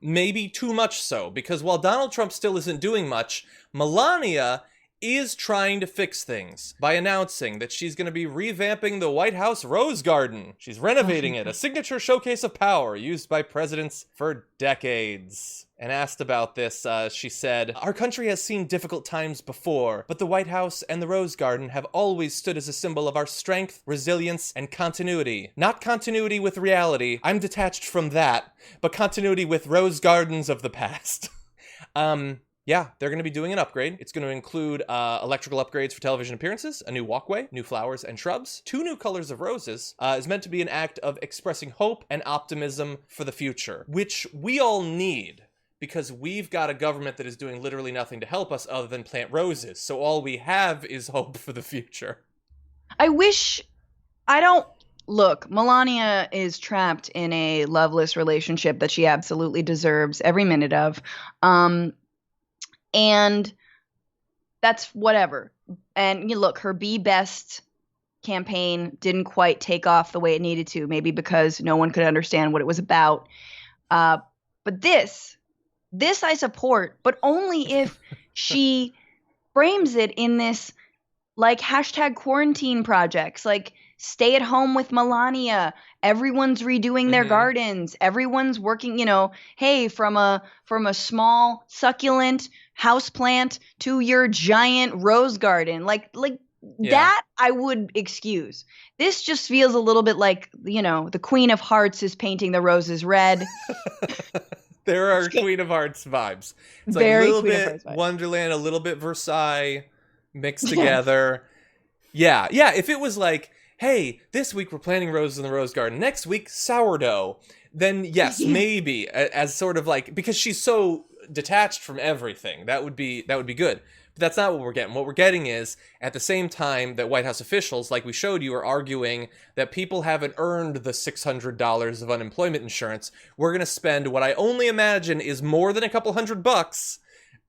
Maybe too much so, because while Donald Trump still isn't doing much, Melania is trying to fix things by announcing that she's going to be revamping the White House Rose Garden. She's renovating it, a signature showcase of power used by presidents for decades. And asked about this, she said, "Our country has seen difficult times before, but the White House and the Rose Garden have always stood as a symbol of our strength, resilience, and continuity. Not continuity with reality, I'm detached from that, but continuity with rose gardens of the past." Yeah, they're going to be doing an upgrade. It's going to include electrical upgrades for television appearances, a new walkway, new flowers and shrubs, 2 new colors of roses. Is meant to be an act of expressing hope and optimism for the future, which we all need because we've got a government that is doing literally nothing to help us other than plant roses. So all we have is hope for the future. Look, Melania is trapped in a loveless relationship that she absolutely deserves every minute of. And that's whatever. And look, her Be Best campaign didn't quite take off the way it needed to, maybe because no one could understand what it was about. But this I support, but only if she frames it in this like hashtag quarantine projects, like stay at home with Melania. Everyone's redoing their gardens. Everyone's working, hey, from a small succulent houseplant to your giant rose garden. Like that I would excuse. This just feels a little bit like, the Queen of Hearts is painting the roses red. There are Queen of Hearts vibes. It's like a little bit Wonderland, a little bit Versailles mixed together. Yeah. If it was like, hey, this week we're planting roses in the rose garden, next week sourdough, then yes, maybe as sort of like, because she's so detached from everything, that would be good. But that's not what we're getting. What we're getting is, at the same time that White House officials, like we showed you, are arguing that people haven't earned the $600 of unemployment insurance, we're going to spend what I only imagine is more than a couple $100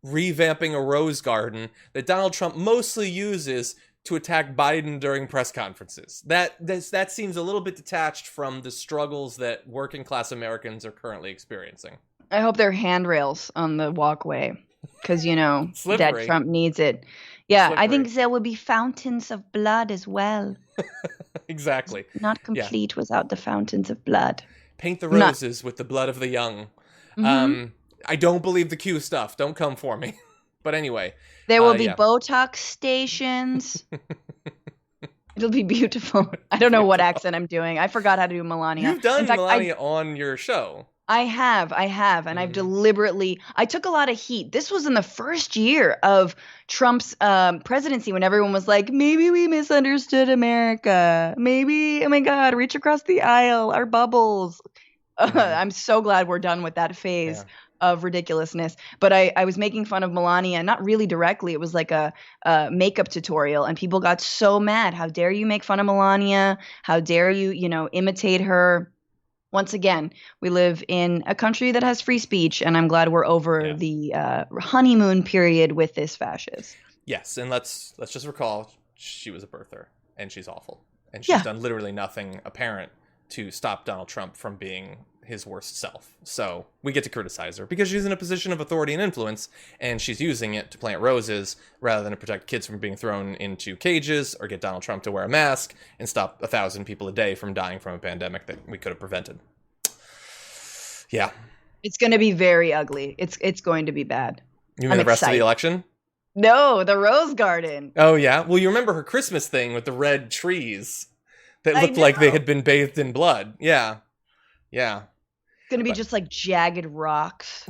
revamping a rose garden that Donald Trump mostly uses to attack Biden during press conferences. That seems a little bit detached from the struggles that working class Americans are currently experiencing. I hope there are handrails on the walkway because, Dad Trump needs it. Yeah, slippery. I think there would be fountains of blood as well. Exactly. It's not complete without the fountains of blood. Paint the roses with the blood of the young. I don't believe the Q stuff. Don't come for me. But anyway. There will be Botox stations. It'll be beautiful. I don't know what accent I'm doing. I forgot how to do Melania. You've done Melania on your show. I have. And I've I took a lot of heat. This was in the first year of Trump's presidency when everyone was like, maybe we misunderstood America. Maybe, oh my God, reach across the aisle, our bubbles. I'm so glad we're done with that phase of ridiculousness. But I was making fun of Melania, not really directly. It was like a makeup tutorial, and people got so mad. How dare you make fun of Melania? How dare you, imitate her? Once again, we live in a country that has free speech, and I'm glad we're over the honeymoon period with this fascist. Yes, and let's just recall she was a birther, and she's awful, and she's done literally nothing apparent to stop Donald Trump from being his worst self. So we get to criticize her because she's in a position of authority and influence, and she's using it to plant roses rather than to protect kids from being thrown into cages or get Donald Trump to wear a mask and stop 1,000 people a day from dying from a pandemic that we could have prevented. Yeah. It's going to be very ugly. It's going to be bad. You mean the rest of the election? No, the Rose Garden. Oh, yeah? Well, you remember her Christmas thing with the red trees that looked like they had been bathed in blood. Yeah. It's going to be just like jagged rocks.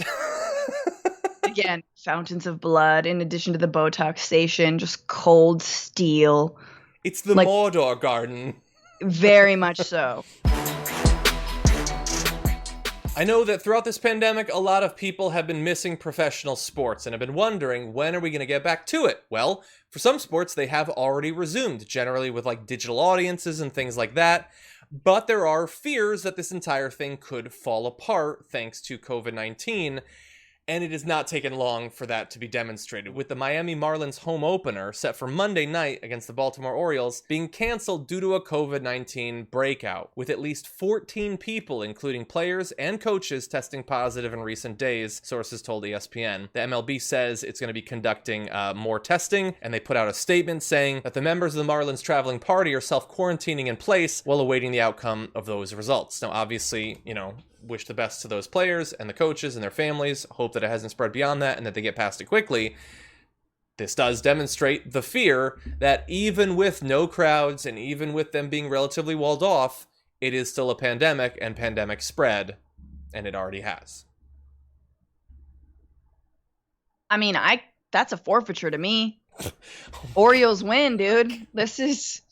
Again, fountains of blood in addition to the Botox station, just cold steel. It's the Mordor Garden. Very much so. I know that throughout this pandemic, a lot of people have been missing professional sports and have been wondering, when are we going to get back to it? Well, for some sports, they have already resumed, generally with digital audiences and things like that. But there are fears that this entire thing could fall apart thanks to COVID-19, and it has not taken long for that to be demonstrated, with the Miami Marlins home opener set for Monday night against the Baltimore Orioles being canceled due to a COVID-19 breakout, with at least 14 people, including players and coaches, testing positive in recent days, sources told ESPN. The MLB says it's going to be conducting more testing, and they put out a statement saying that the members of the Marlins traveling party are self-quarantining in place while awaiting the outcome of those results. Now, obviously, wish the best to those players and the coaches and their families, hope that it hasn't spread beyond that and that they get past it quickly. This does demonstrate the fear that even with no crowds and even with them being relatively walled off, it is still a pandemic, and pandemic spread, and it already has. I mean, that's a forfeiture to me. Orioles win, dude. This is...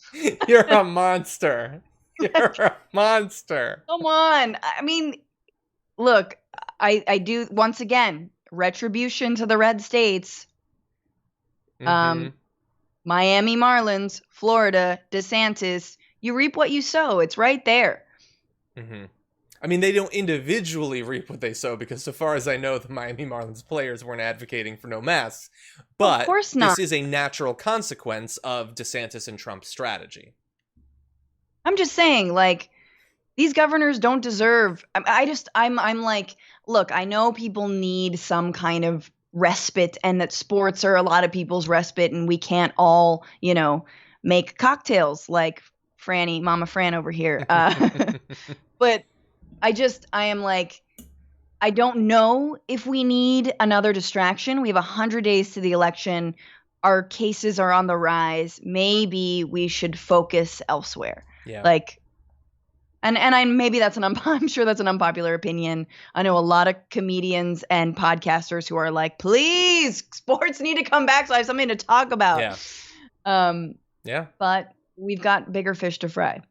You're a monster. You're a monster. Come on. I mean, look, I do, once again, retribution to the red states. Miami Marlins, Florida, DeSantis, you reap what you sow. It's right there. Mm-hmm. I mean, they don't individually reap what they sow because so far as I know, the Miami Marlins players weren't advocating for no masks. But of course not. This is a natural consequence of DeSantis and Trump's strategy. I'm just saying, like, these governors don't deserve... I'm like, look, I know people need some kind of respite and that sports are a lot of people's respite and we can't all, make cocktails like Mama Fran over here. But I am like, I don't know if we need another distraction. We have 100 days to the election. Our cases are on the rise. Maybe we should focus elsewhere. Yeah. Like, maybe that's I'm sure that's an unpopular opinion. I know a lot of comedians and podcasters who are like, please, sports need to come back so I have something to talk about. Yeah. Yeah. But we've got bigger fish to fry.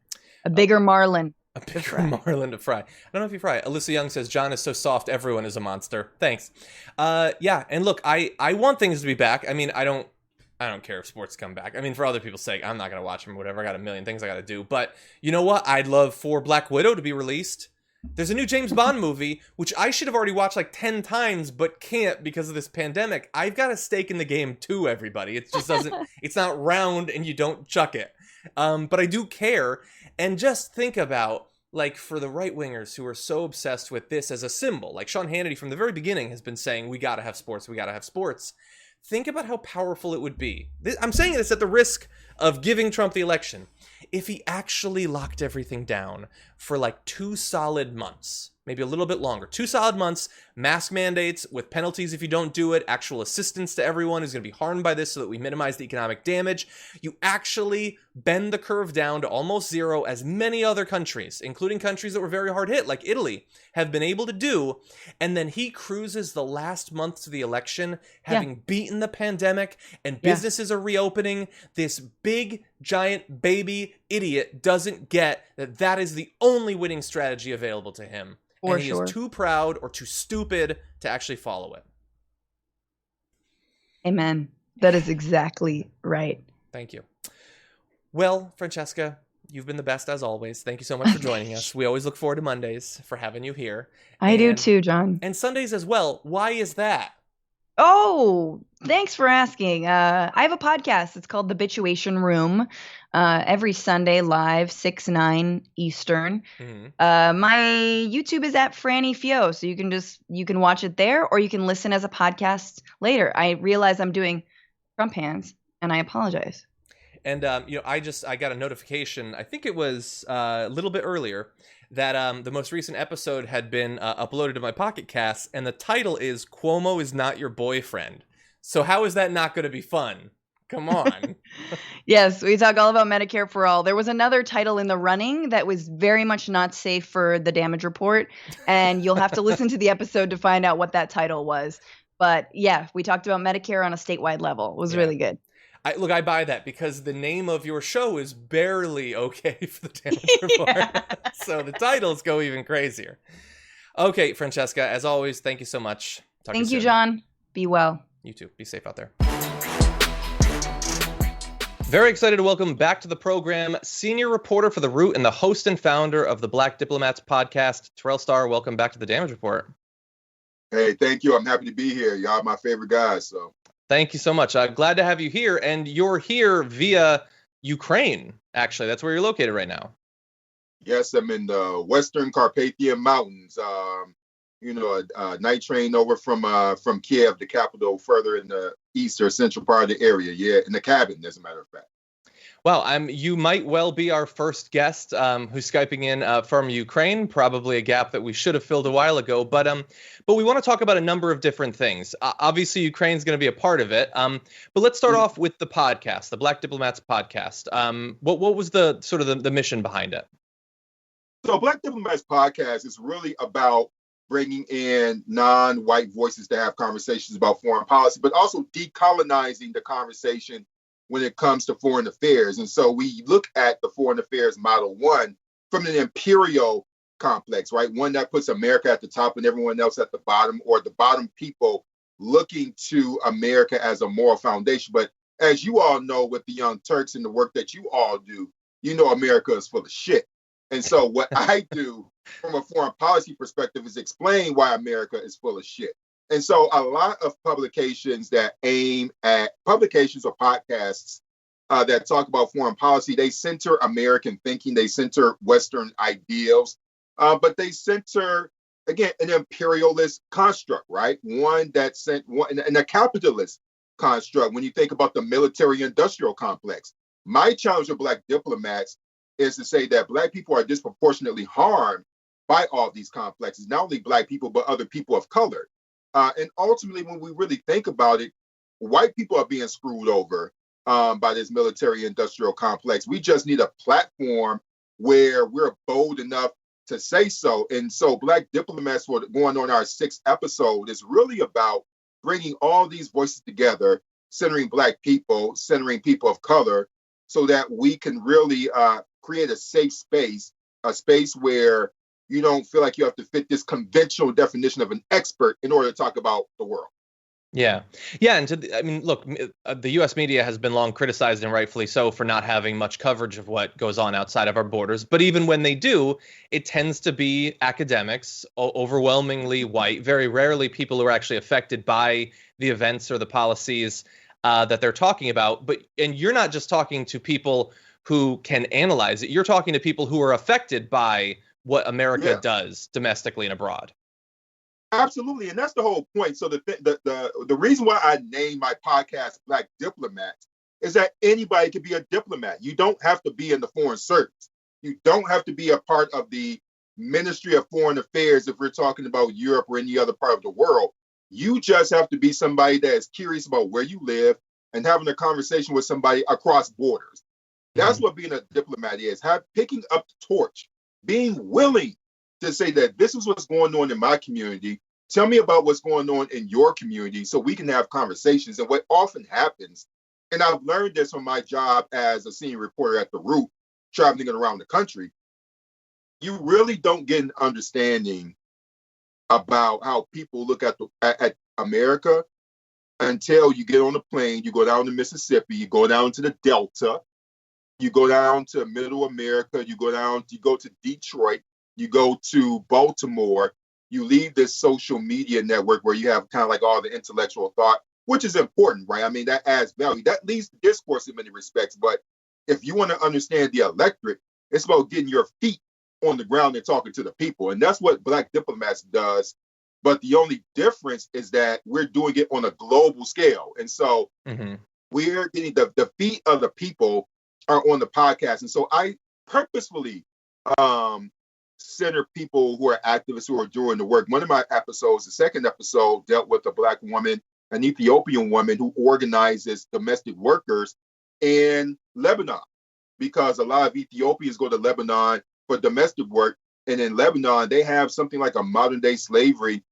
A bigger marlin. A bigger marlin to fry. I don't know if you fry. Alyssa Young says, John is so soft, everyone is a monster. Thanks. Yeah, and look, I want things to be back. I mean, I don't care if sports come back. I mean, for other people's sake, I'm not going to watch them or whatever. I got a million things I got to do. But you know what? I'd love for Black Widow to be released. There's a new James Bond movie, which I should have already watched like 10 times, but can't because of this pandemic. I've got a stake in the game too, everybody. It just doesn't, it's not round and you don't chuck it. But I do care. And just think about, like, for the right-wingers who are so obsessed with this as a symbol, like Sean Hannity from the very beginning has been saying, we got to have sports, we got to have sports. Think about how powerful it would be. I'm saying this at the risk of giving Trump the election. If he actually locked everything down for like 2 solid months, maybe a little bit longer, 2 solid months, mask mandates with penalties if you don't do it, actual assistance to everyone who's going to be harmed by this so that we minimize the economic damage. You actually bend the curve down to almost zero, as many other countries, including countries that were very hard hit, like Italy, have been able to do. And then he cruises the last month to the election, having beaten the pandemic, and businesses are reopening. This big, giant, baby idiot doesn't get that that is the only winning strategy available to him. And he is too proud or too stupid to actually follow it. Amen. That is exactly right. Thank you. Well, Francesca, you've been the best as always. Thank you so much for joining us. We always look forward to Mondays for having you here. I do too, John. And Sundays as well. Why is that? Oh, thanks for asking. I have a podcast. It's called The Bituation Room. Every Sunday live, 6-9 Eastern. Mm-hmm. My YouTube is at Franny Fio, so you can watch it there, or you can listen as a podcast later. I realize I'm doing Trump hands, and I apologize. And I got a notification. I think it was a little bit earlier that the most recent episode had been uploaded to my Pocket Cast, and the title is "Cuomo is Not Your Boyfriend." So how is that not going to be fun? Come on. Yes, we talk all about Medicare for all. There was another title in the running that was very much not safe for the damage report, and you'll have to listen to the episode to find out what that title was. But yeah, we talked about Medicare on a statewide level. It was really good. I buy that because the name of your show is barely okay for the damage report. So the titles go even crazier. Okay, Francesca, as always, thank you so much. Thank you, John. Be well. You too. Be safe out there. Very excited to welcome back to the program senior reporter for The Root and the host and founder of the Black Diplomats podcast, Terrell Starr. Welcome back to the Damage Report. Hey, thank you. I'm happy to be here. Y'all are my favorite guys. So thank you so much. I'm glad to have you here. And you're here via Ukraine, actually. That's where you're located right now. Yes, I'm in the Western Carpathian Mountains. A night train over from Kiev, the capital, further in the east or central part of the area. Yeah, in the cabin, as a matter of fact. Well, you might well be our first guest who's Skyping in from Ukraine, probably a gap that we should have filled a while ago. But we want to talk about a number of different things. Obviously, Ukraine's going to be a part of it. But let's start off with the podcast, the Black Diplomats podcast. What was the sort of the mission behind it? So Black Diplomats podcast is really about bringing in non-white voices to have conversations about foreign policy, but also decolonizing the conversation when it comes to foreign affairs. And so we look at the foreign affairs model one from an imperial complex, right? One that puts America at the top and everyone else at the bottom, or the bottom people looking to America as a moral foundation. But as you all know, with the Young Turks and the work that you all do, you know America is full of shit. And so what I do from a foreign policy perspective is explain why America is full of shit. And so a lot of publications that aim at publications or podcasts that talk about foreign policy, they center American thinking, they center Western ideals, but they center, again, an imperialist construct, right? One that sent one and a capitalist construct. When you think about the military-industrial complex, my challenge with Black diplomats is to say that Black people are disproportionately harmed by all these complexes, not only Black people, but other people of color. And ultimately, when we really think about it, white people are being screwed over by this military-industrial complex. We just need a platform where we're bold enough to say so. And so Black Diplomats, for going on our 6th episode, is really about bringing all these voices together, centering Black people, centering people of color, so that we can really create a safe space, a space where you don't feel like you have to fit this conventional definition of an expert in order to talk about the world. Yeah. And look, the U.S. media has been long criticized, and rightfully so, for not having much coverage of what goes on outside of our borders. But even when they do, it tends to be academics, overwhelmingly white, very rarely people who are actually affected by the events or the policies that they're talking about. And you're not just talking to people who can analyze it. You're talking to people who are affected by what America does domestically and abroad. Absolutely, and that's the whole point. So the reason why I named my podcast Black Diplomats is that anybody can be a diplomat. You don't have to be in the foreign service. You don't have to be a part of the Ministry of Foreign Affairs if we're talking about Europe or any other part of the world. You just have to be somebody that is curious about where you live and having a conversation with somebody across borders. That's what being a diplomat is, picking up the torch, being willing to say that this is what's going on in my community. Tell me about what's going on in your community so we can have conversations. And what often happens, and I've learned this from my job as a senior reporter at The Root, traveling around the country, you really don't get an understanding about how people look at America until you get on a plane, you go down to Mississippi, you go down to the Delta, you go down to Middle America, you go to Detroit, you go to Baltimore, you leave this social media network where you have kind of like all the intellectual thought, which is important, right? I mean, that adds value. That leads to discourse in many respects. But if you want to understand the electorate, it's about getting your feet on the ground and talking to the people. And that's what Black Diplomats does. But the only difference is that we're doing it on a global scale. And so we're getting the feet of the people are on the podcast. And so I purposefully center people who are activists who are doing the work. One of my episodes, the 2nd episode, dealt with a Black woman, an Ethiopian woman who organizes domestic workers in Lebanon, because a lot of Ethiopians go to Lebanon for domestic work. And in Lebanon, they have something like a modern day slavery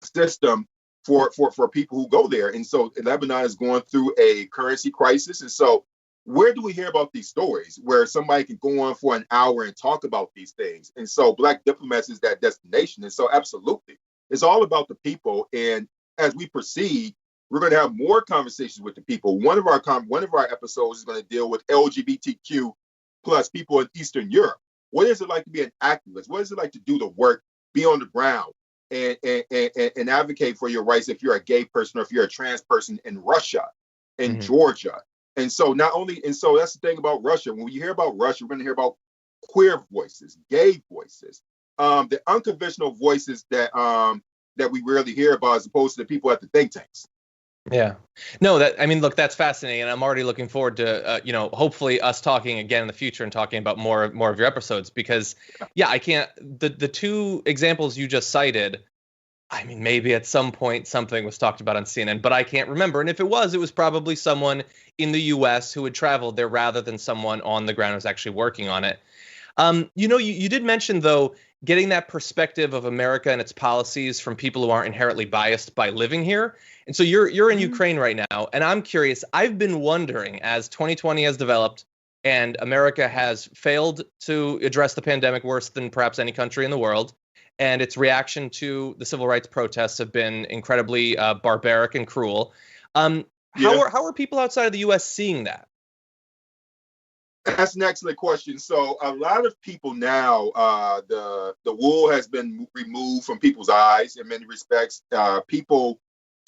system for people who go there. And so Lebanon is going through a currency crisis. And so where do we hear about these stories where somebody can go on for an hour and talk about these things? And so Black Diplomats is that destination. And so absolutely, it's all about the people. And as we proceed, we're going to have more conversations with the people. One of our episodes is going to deal with LGBTQ plus people in Eastern Europe. What is it like to be an activist? What is it like to do the work, be on the ground, and advocate for your rights if you're a gay person or if you're a trans person in Russia, in Georgia? And so that's the thing about Russia. When you hear about Russia, we're going to hear about queer voices, gay voices, the unconventional voices that we rarely hear about, as opposed to the people at the think tanks. Yeah. No, look, that's fascinating. And I'm already looking forward to, hopefully us talking again in the future and talking about more of your episodes, because the 2 examples you just cited, I mean, maybe at some point something was talked about on CNN, but I can't remember. And if it was probably someone in the U.S. who had traveled there rather than someone on the ground who was actually working on it. You did mention, though, getting that perspective of America and its policies from people who aren't inherently biased by living here. And so you're in Ukraine right now, and I'm curious. I've been wondering, as 2020 has developed and America has failed to address the pandemic worse than perhaps any country in the world, and its reaction to the civil rights protests have been incredibly barbaric and cruel. How are people outside of the U.S. seeing that? That's an excellent question. So a lot of people now, the wool has been removed from people's eyes in many respects. People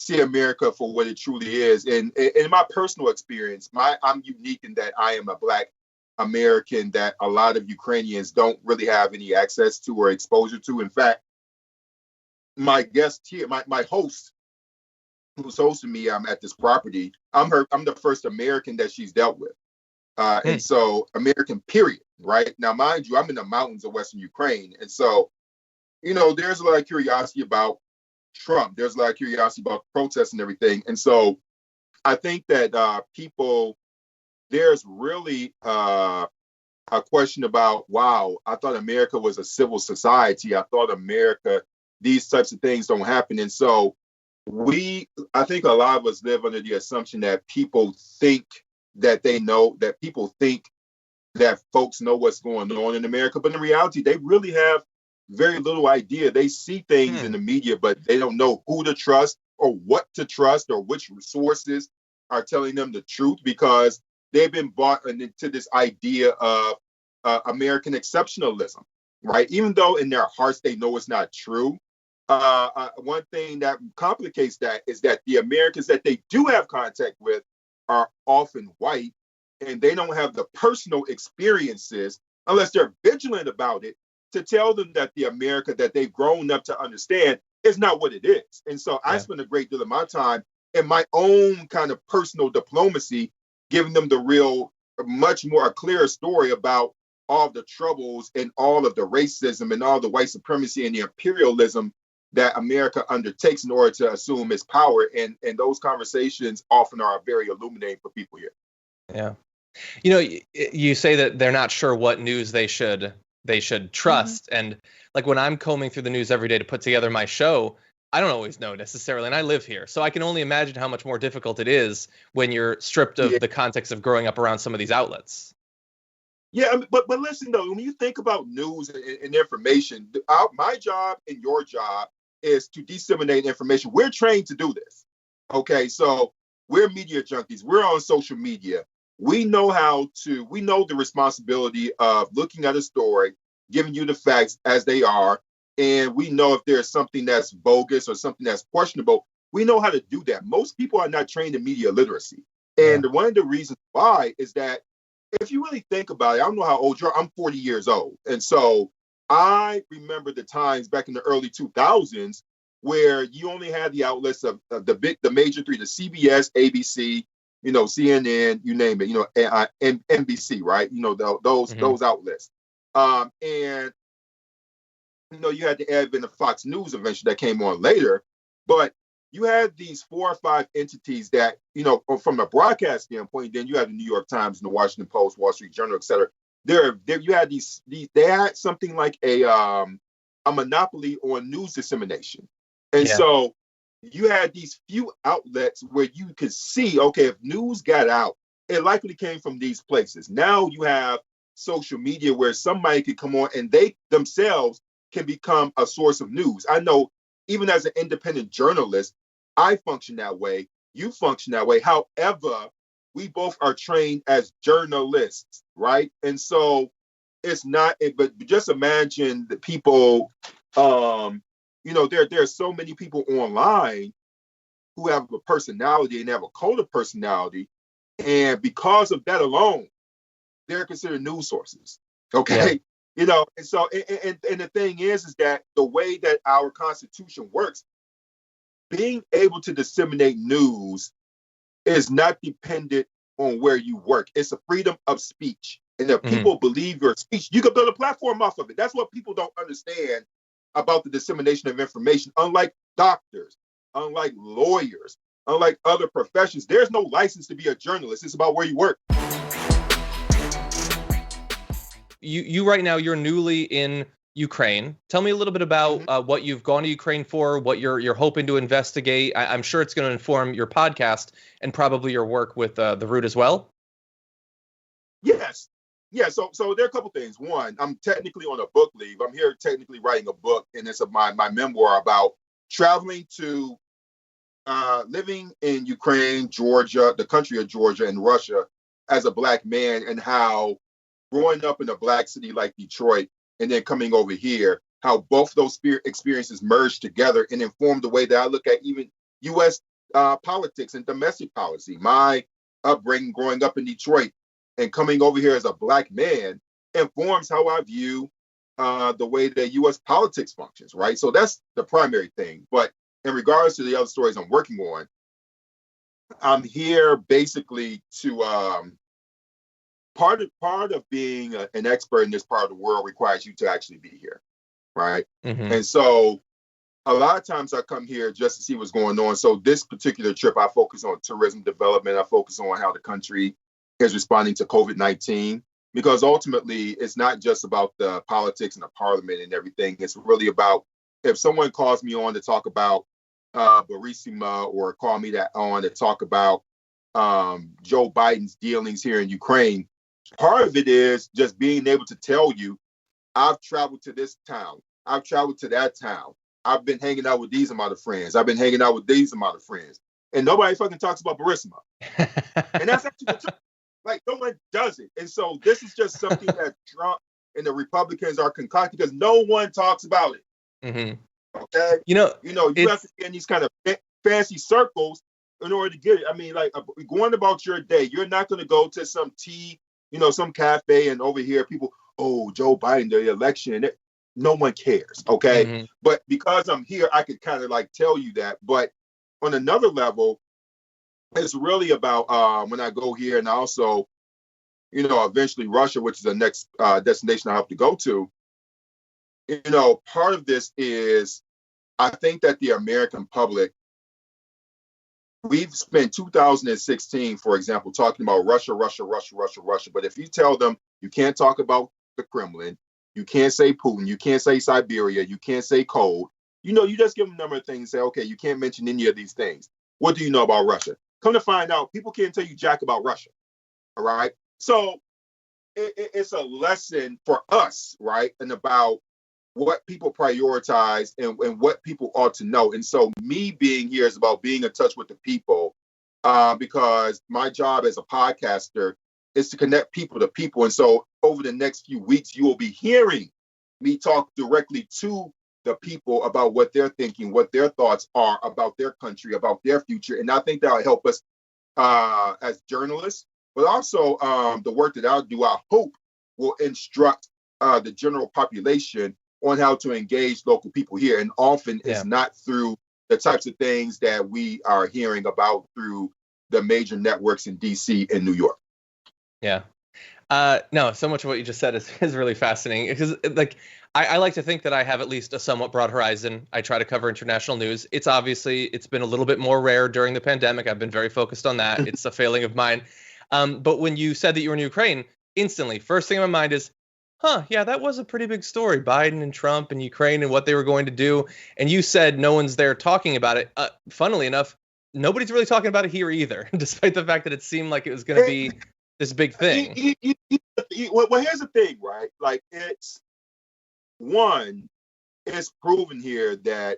see America for what it truly is. And in my personal experience, I'm unique in that I am a Black American that a lot of Ukrainians don't really have any access to or exposure to. In fact, my guest here, my host, who's hosting me at this property, I'm the first American that she's dealt with. And so American period, right? Now, mind you, I'm in the mountains of Western Ukraine. And so, there's a lot of curiosity about Trump. There's a lot of curiosity about protests and everything. And so I think that there's really a question about, wow, I thought America was a civil society. I thought America, these types of things don't happen. And so I think a lot of us live under the assumption that people think that they know, that people think that folks know what's going on in America. But in reality, they really have very little idea. They see things in the media, but they don't know who to trust or what to trust or which resources are telling them the truth, because they've been bought into this idea of American exceptionalism, right? Even though in their hearts they know it's not true. One thing that complicates that is that the Americans that they do have contact with are often white, and they don't have the personal experiences, unless they're vigilant about it, to tell them that the America that they've grown up to understand is not what it is. And so I spend a great deal of my time in my own kind of personal diplomacy, giving them the real, much more a clearer story about all of the troubles and all of the racism and all the white supremacy and the imperialism that America undertakes in order to assume its power. And those conversations often are very illuminating for people here. Yeah. You say that they're not sure what news they should trust. And like when I'm combing through the news every day to put together my show, I don't always know necessarily. And I live here. So I can only imagine how much more difficult it is when you're stripped of the context of growing up around some of these outlets. Yeah, but listen, though, when you think about news and information, my job and your job is to disseminate information. We're trained to do this. Okay, so we're media junkies. We're on social media. We know the responsibility of looking at a story, giving you the facts as they are. And we know if there's something that's bogus or something that's questionable. We know how to do that. Most people are not trained in media literacy. And one of the reasons why is that if you really think about it, I don't know how old you are. I'm 40 years old. And so I remember the times back in the early 2000s where you only had the outlets of the major three, the CBS, ABC, CNN, you name it, and NBC, right? Those outlets. And you had the advent of Fox News eventually that came on later, but you had these 4 or 5 entities that, from a broadcast standpoint, then you had the New York Times and the Washington Post, Wall Street Journal, et cetera. You had they had something like a monopoly on news dissemination. And so you had these few outlets where you could see, okay, if news got out, it likely came from these places. Now you have social media where somebody could come on and they themselves can become a source of news. I know even as an independent journalist, I function that way. You function that way. However, we both are trained as journalists, right? And so it's not, but just imagine the people, there are so many people online who have a personality and they have a code of personality. And because of that alone, they're considered news sources. Okay. Yeah. And so, and the thing is that the way that our Constitution works, being able to disseminate news is not dependent on where you work. It's a freedom of speech. And if people believe your speech, you can build a platform off of it. That's what people don't understand about the dissemination of information. Unlike doctors, unlike lawyers, unlike other professions, there's no license to be a journalist. It's about where you work. you right now, you're newly in Ukraine. Tell me a little bit about what you've gone to Ukraine for, what you're hoping to investigate. I'm sure it's going to inform your podcast and probably your work with the Root as well. Yes. Yeah, so there are a couple things. One, I'm technically on a book leave. I'm here technically writing a book, and it's my memoir about traveling to living in Ukraine, Georgia, the country of Georgia, and Russia as a Black man, and how growing up in a Black city like Detroit and then coming over here, how both those experiences merged together and informed the way that I look at even U.S. Politics and domestic policy. My upbringing growing up in Detroit and coming over here as a Black man informs how I view the way that U.S. politics functions, right? So that's the primary thing. But in regards to the other stories I'm working on, I'm here basically to part of being an expert in this part of the world requires you to actually be here, right? Mm-hmm. And so a lot of times I come here just to see what's going on. So this particular trip, I focus on tourism development. I focus on how the country is responding to COVID-19, because ultimately it's not just about the politics and the parliament and everything. It's really about, if someone calls me on to talk about Burisma, or call me on to talk about Joe Biden's dealings here in Ukraine, part of it is just being able to tell you, I've traveled to this town, I've traveled to that town, I've been hanging out with these amount of friends, I've been hanging out with these amount of friends, and nobody fucking talks about Burisma. And that's actually the truth. Like, no one does it. And so this is just something that Trump and the Republicans are concocting because no one talks about it. Mm-hmm. Okay? You have to be in these kind of fancy circles in order to get it. I mean, like, going about your day, you're not going to go to some some cafe and over here people, oh, Joe Biden, the election. No one cares. Okay? Mm-hmm. But because I'm here, I could kind of like tell you that. But on another level, it's really about when I go here, and also, eventually Russia, which is the next destination I have to go to. Part of this is, I think that the American public, we've spent 2016, for example, talking about Russia. But if you tell them you can't talk about the Kremlin, you can't say Putin, you can't say Siberia, you can't say cold, you just give them a number of things and say, okay, you can't mention any of these things. What do you know about Russia? Come to find out, people can't tell you jack about Russia. All right. So it's a lesson for us, right? And about what people prioritize and what people ought to know. And so me being here is about being in touch with the people, because my job as a podcaster is to connect people to people. And so over the next few weeks, you will be hearing me talk directly to the people about what they're thinking, what their thoughts are about their country, about their future. And I think that'll help us as journalists, but also the work that I'll do, I hope, will instruct the general population on how to engage local people here. And often it's not through the types of things that we are hearing about through the major networks in DC and New York. Yeah. No, so much of what you just said is really fascinating, because I like to think that I have at least a somewhat broad horizon. I try to cover international news. It's been a little bit more rare during the pandemic. I've been very focused on that. It's a failing of mine. But when you said that you were in Ukraine, instantly, first thing in my mind is, yeah, that was a pretty big story. Biden and Trump and Ukraine and what they were going to do. And you said no one's there talking about it. Funnily enough, nobody's really talking about it here either, despite the fact that it seemed like it was going to be this big thing. Well, here's the thing, right? Like, it's proven here that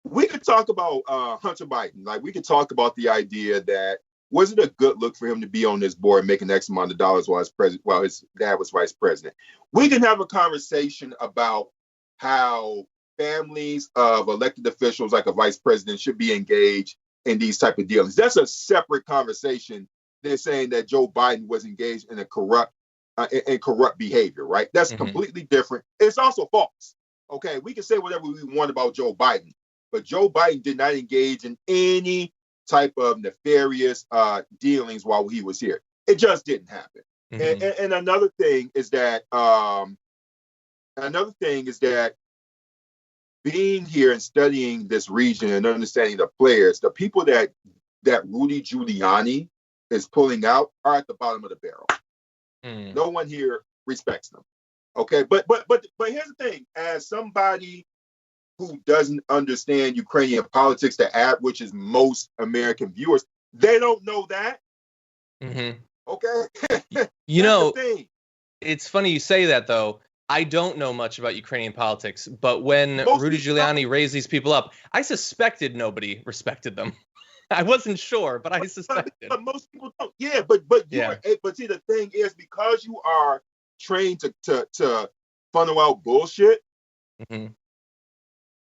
we could talk about Hunter Biden. Like, we could talk about the idea that, was it a good look for him to be on this board making X amount of dollars while his dad was vice president? We can have a conversation about how families of elected officials like a vice president should be engaged in these type of dealings. That's a separate conversation than saying that Joe Biden was engaged in a corrupt behavior, right? That's completely different. It's also false. Okay, we can say whatever we want about Joe Biden, but Joe Biden did not engage in any type of nefarious dealings while he was here. It just didn't happen. And another thing is that being here and studying this region and understanding the players, the people that Rudy Giuliani is pulling out are at the bottom of the barrel. No one here respects them. Okay, but here's the thing: as somebody who doesn't understand Ukrainian politics, the which is most American viewers, they don't know that. Mm-hmm. Okay, you know, it's funny you say that though. I don't know much about Ukrainian politics, but when Rudy Giuliani raised these people up, I suspected nobody respected them. I wasn't sure, but I suspected. But most people don't. Yeah, but see, the thing is, because you are trained to funnel out bullshit, mm-hmm.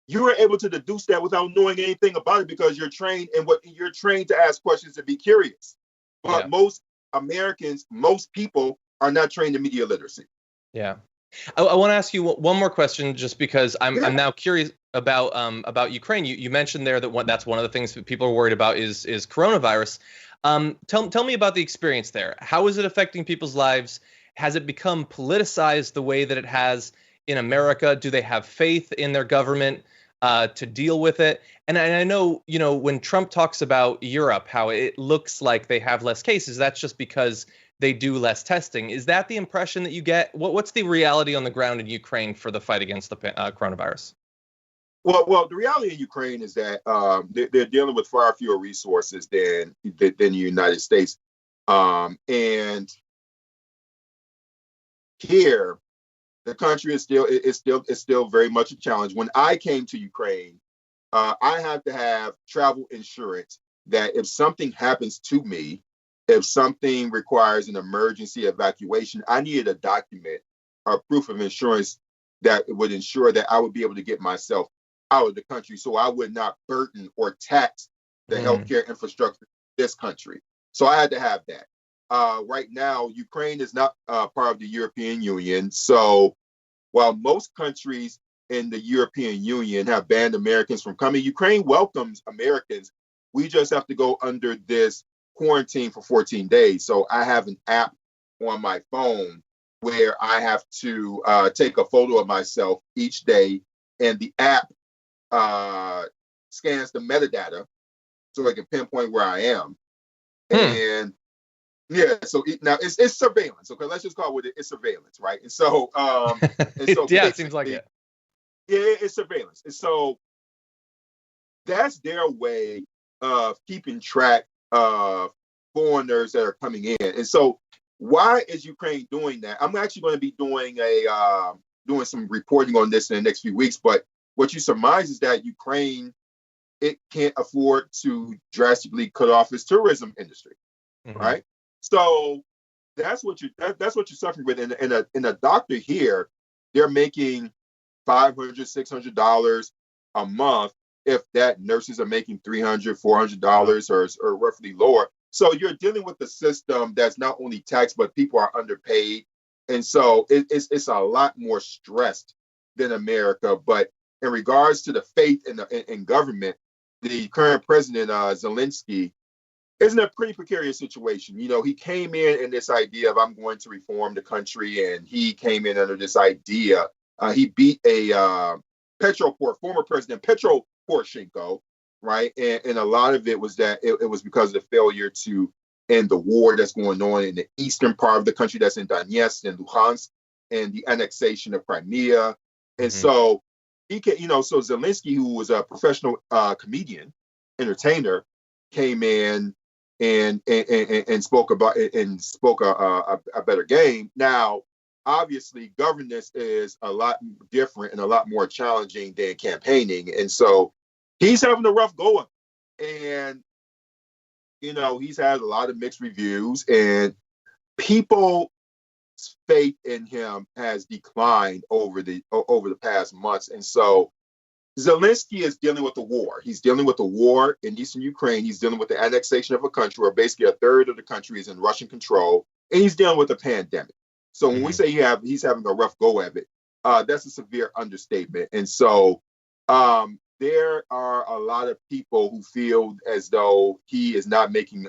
you are able to deduce that without knowing anything about it, because you're trained you're trained to ask questions and be curious. But most Americans, most people are not trained in media literacy. Yeah. I want to ask you one more question, just because I'm now curious about Ukraine. You mentioned there that that's one of the things that people are worried about is coronavirus. Tell me about the experience there. How is it affecting people's lives? Has it become politicized the way that it has in America? Do they have faith in their government to deal with it? And I know, when Trump talks about Europe, how it looks like they have less cases, that's just because they do less testing. Is that the impression that you get? What's the reality on the ground in Ukraine for the fight against the coronavirus? Well, the reality in Ukraine is that they're dealing with far fewer resources than the United States, and here the country is still very much a challenge. When I came to Ukraine, I had to have travel insurance that if something happens to me, if something requires an emergency evacuation, I needed a document or proof of insurance that would ensure that I would be able to get myself out of the country, so I would not burden or tax the healthcare infrastructure of this country. So I had to have that. Right now, Ukraine is not part of the European Union. So while most countries in the European Union have banned Americans from coming, Ukraine welcomes Americans. We just have to go under this quarantine for 14 days. So I have an app on my phone where I have to take a photo of myself each day, and the app scans the metadata so it can pinpoint where I am. And so now it's surveillance. Okay, let's just call it it's surveillance, right? And so, it seems like it. Yeah, it's surveillance, and so that's their way of keeping track of foreigners that are coming in. And so, why is Ukraine doing that? I'm actually going to be doing some reporting on this in the next few weeks. But what you surmise is that Ukraine, it can't afford to drastically cut off its tourism industry, right? So that's what you're suffering with. And a doctor here, they're making $500, $600 a month. If that, nurses are making $300, $400 or roughly lower. So you're dealing with a system that's not only taxed, but people are underpaid. And so it's a lot more stressed than America. But in regards to the faith in government, the current president, Zelensky, is in a pretty precarious situation. He came in this idea of I'm going to reform the country, and he came in under this idea. He beat a former president Petro Poroshenko, right? And a lot of it was that it was because of the failure to end the war that's going on in the eastern part of the country, that's in Donetsk and Luhansk, and the annexation of Crimea. And so so Zelensky, who was a professional comedian, entertainer, came in and spoke a better game. Now, obviously, governance is a lot different and a lot more challenging than campaigning. And so he's having a rough go of it. And, he's had a lot of mixed reviews, and people's faith in him has declined over the past months. And so Zelensky is dealing with the war. He's dealing with the war in eastern Ukraine. He's dealing with the annexation of a country where basically a third of the country is in Russian control. And he's dealing with a pandemic. So when we say he's having a rough go of it, that's a severe understatement. And so there are a lot of people who feel as though he is not making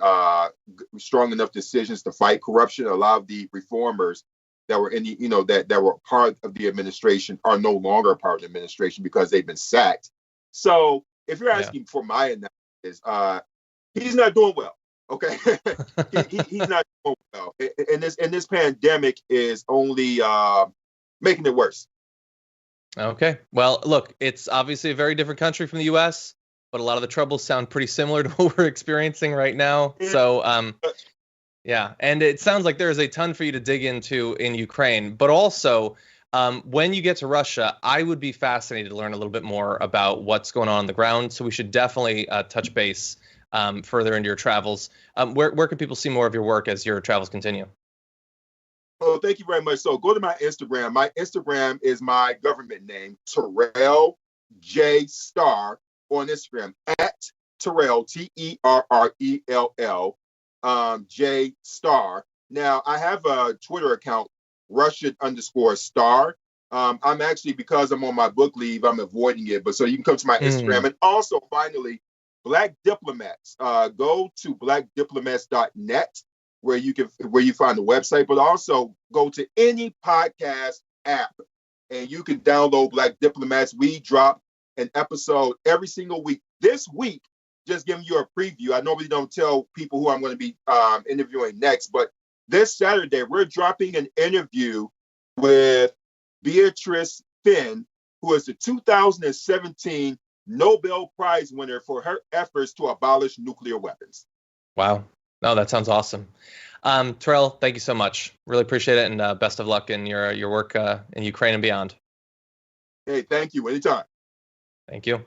strong enough decisions to fight corruption. A lot of the reformers that were in the, that were part of the administration are no longer part of the administration because they've been sacked. So if you're asking for my analysis, he's not doing well. Okay, he's not doing well, and this pandemic is only making it worse. Okay. Well, look, it's obviously a very different country from the U.S., but a lot of the troubles sound pretty similar to what we're experiencing right now. So, yeah, and it sounds like there's a ton for you to dig into in Ukraine, but also when you get to Russia, I would be fascinated to learn a little bit more about what's going on the ground. So we should definitely touch base further into your travels. Where can people see more of your work as your travels continue? Oh, thank you very much. So go to my Instagram. My Instagram is my government name, Terrell J. Starr on Instagram, at Terrell, Terrell, J. Starr. Now, I have a Twitter account, Russian_Star. I'm actually, because I'm on my book leave, I'm avoiding it. But so you can come to my Instagram. And also, finally, Black Diplomats. Go to blackdiplomats.net where you find the website, but also go to any podcast app and you can download Black Diplomats. We drop an episode every single week. This week, just giving you a preview. I normally don't tell people who I'm going to be interviewing next, but this Saturday, we're dropping an interview with Beatrice Finn, who is the 2017 Nobel Prize winner for her efforts to abolish nuclear weapons. Wow. No, that sounds awesome. Terrell, thank you so much. Really appreciate it, and best of luck in your work in Ukraine and beyond. Hey, thank you. Anytime. Thank you.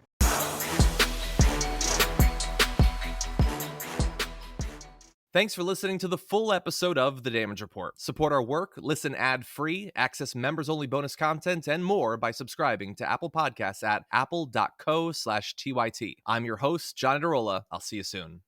Thanks for listening to the full episode of The Damage Report. Support our work, listen ad-free, access members-only bonus content, and more by subscribing to Apple Podcasts at apple.co/TYT. I'm your host, John Adarola. I'll see you soon.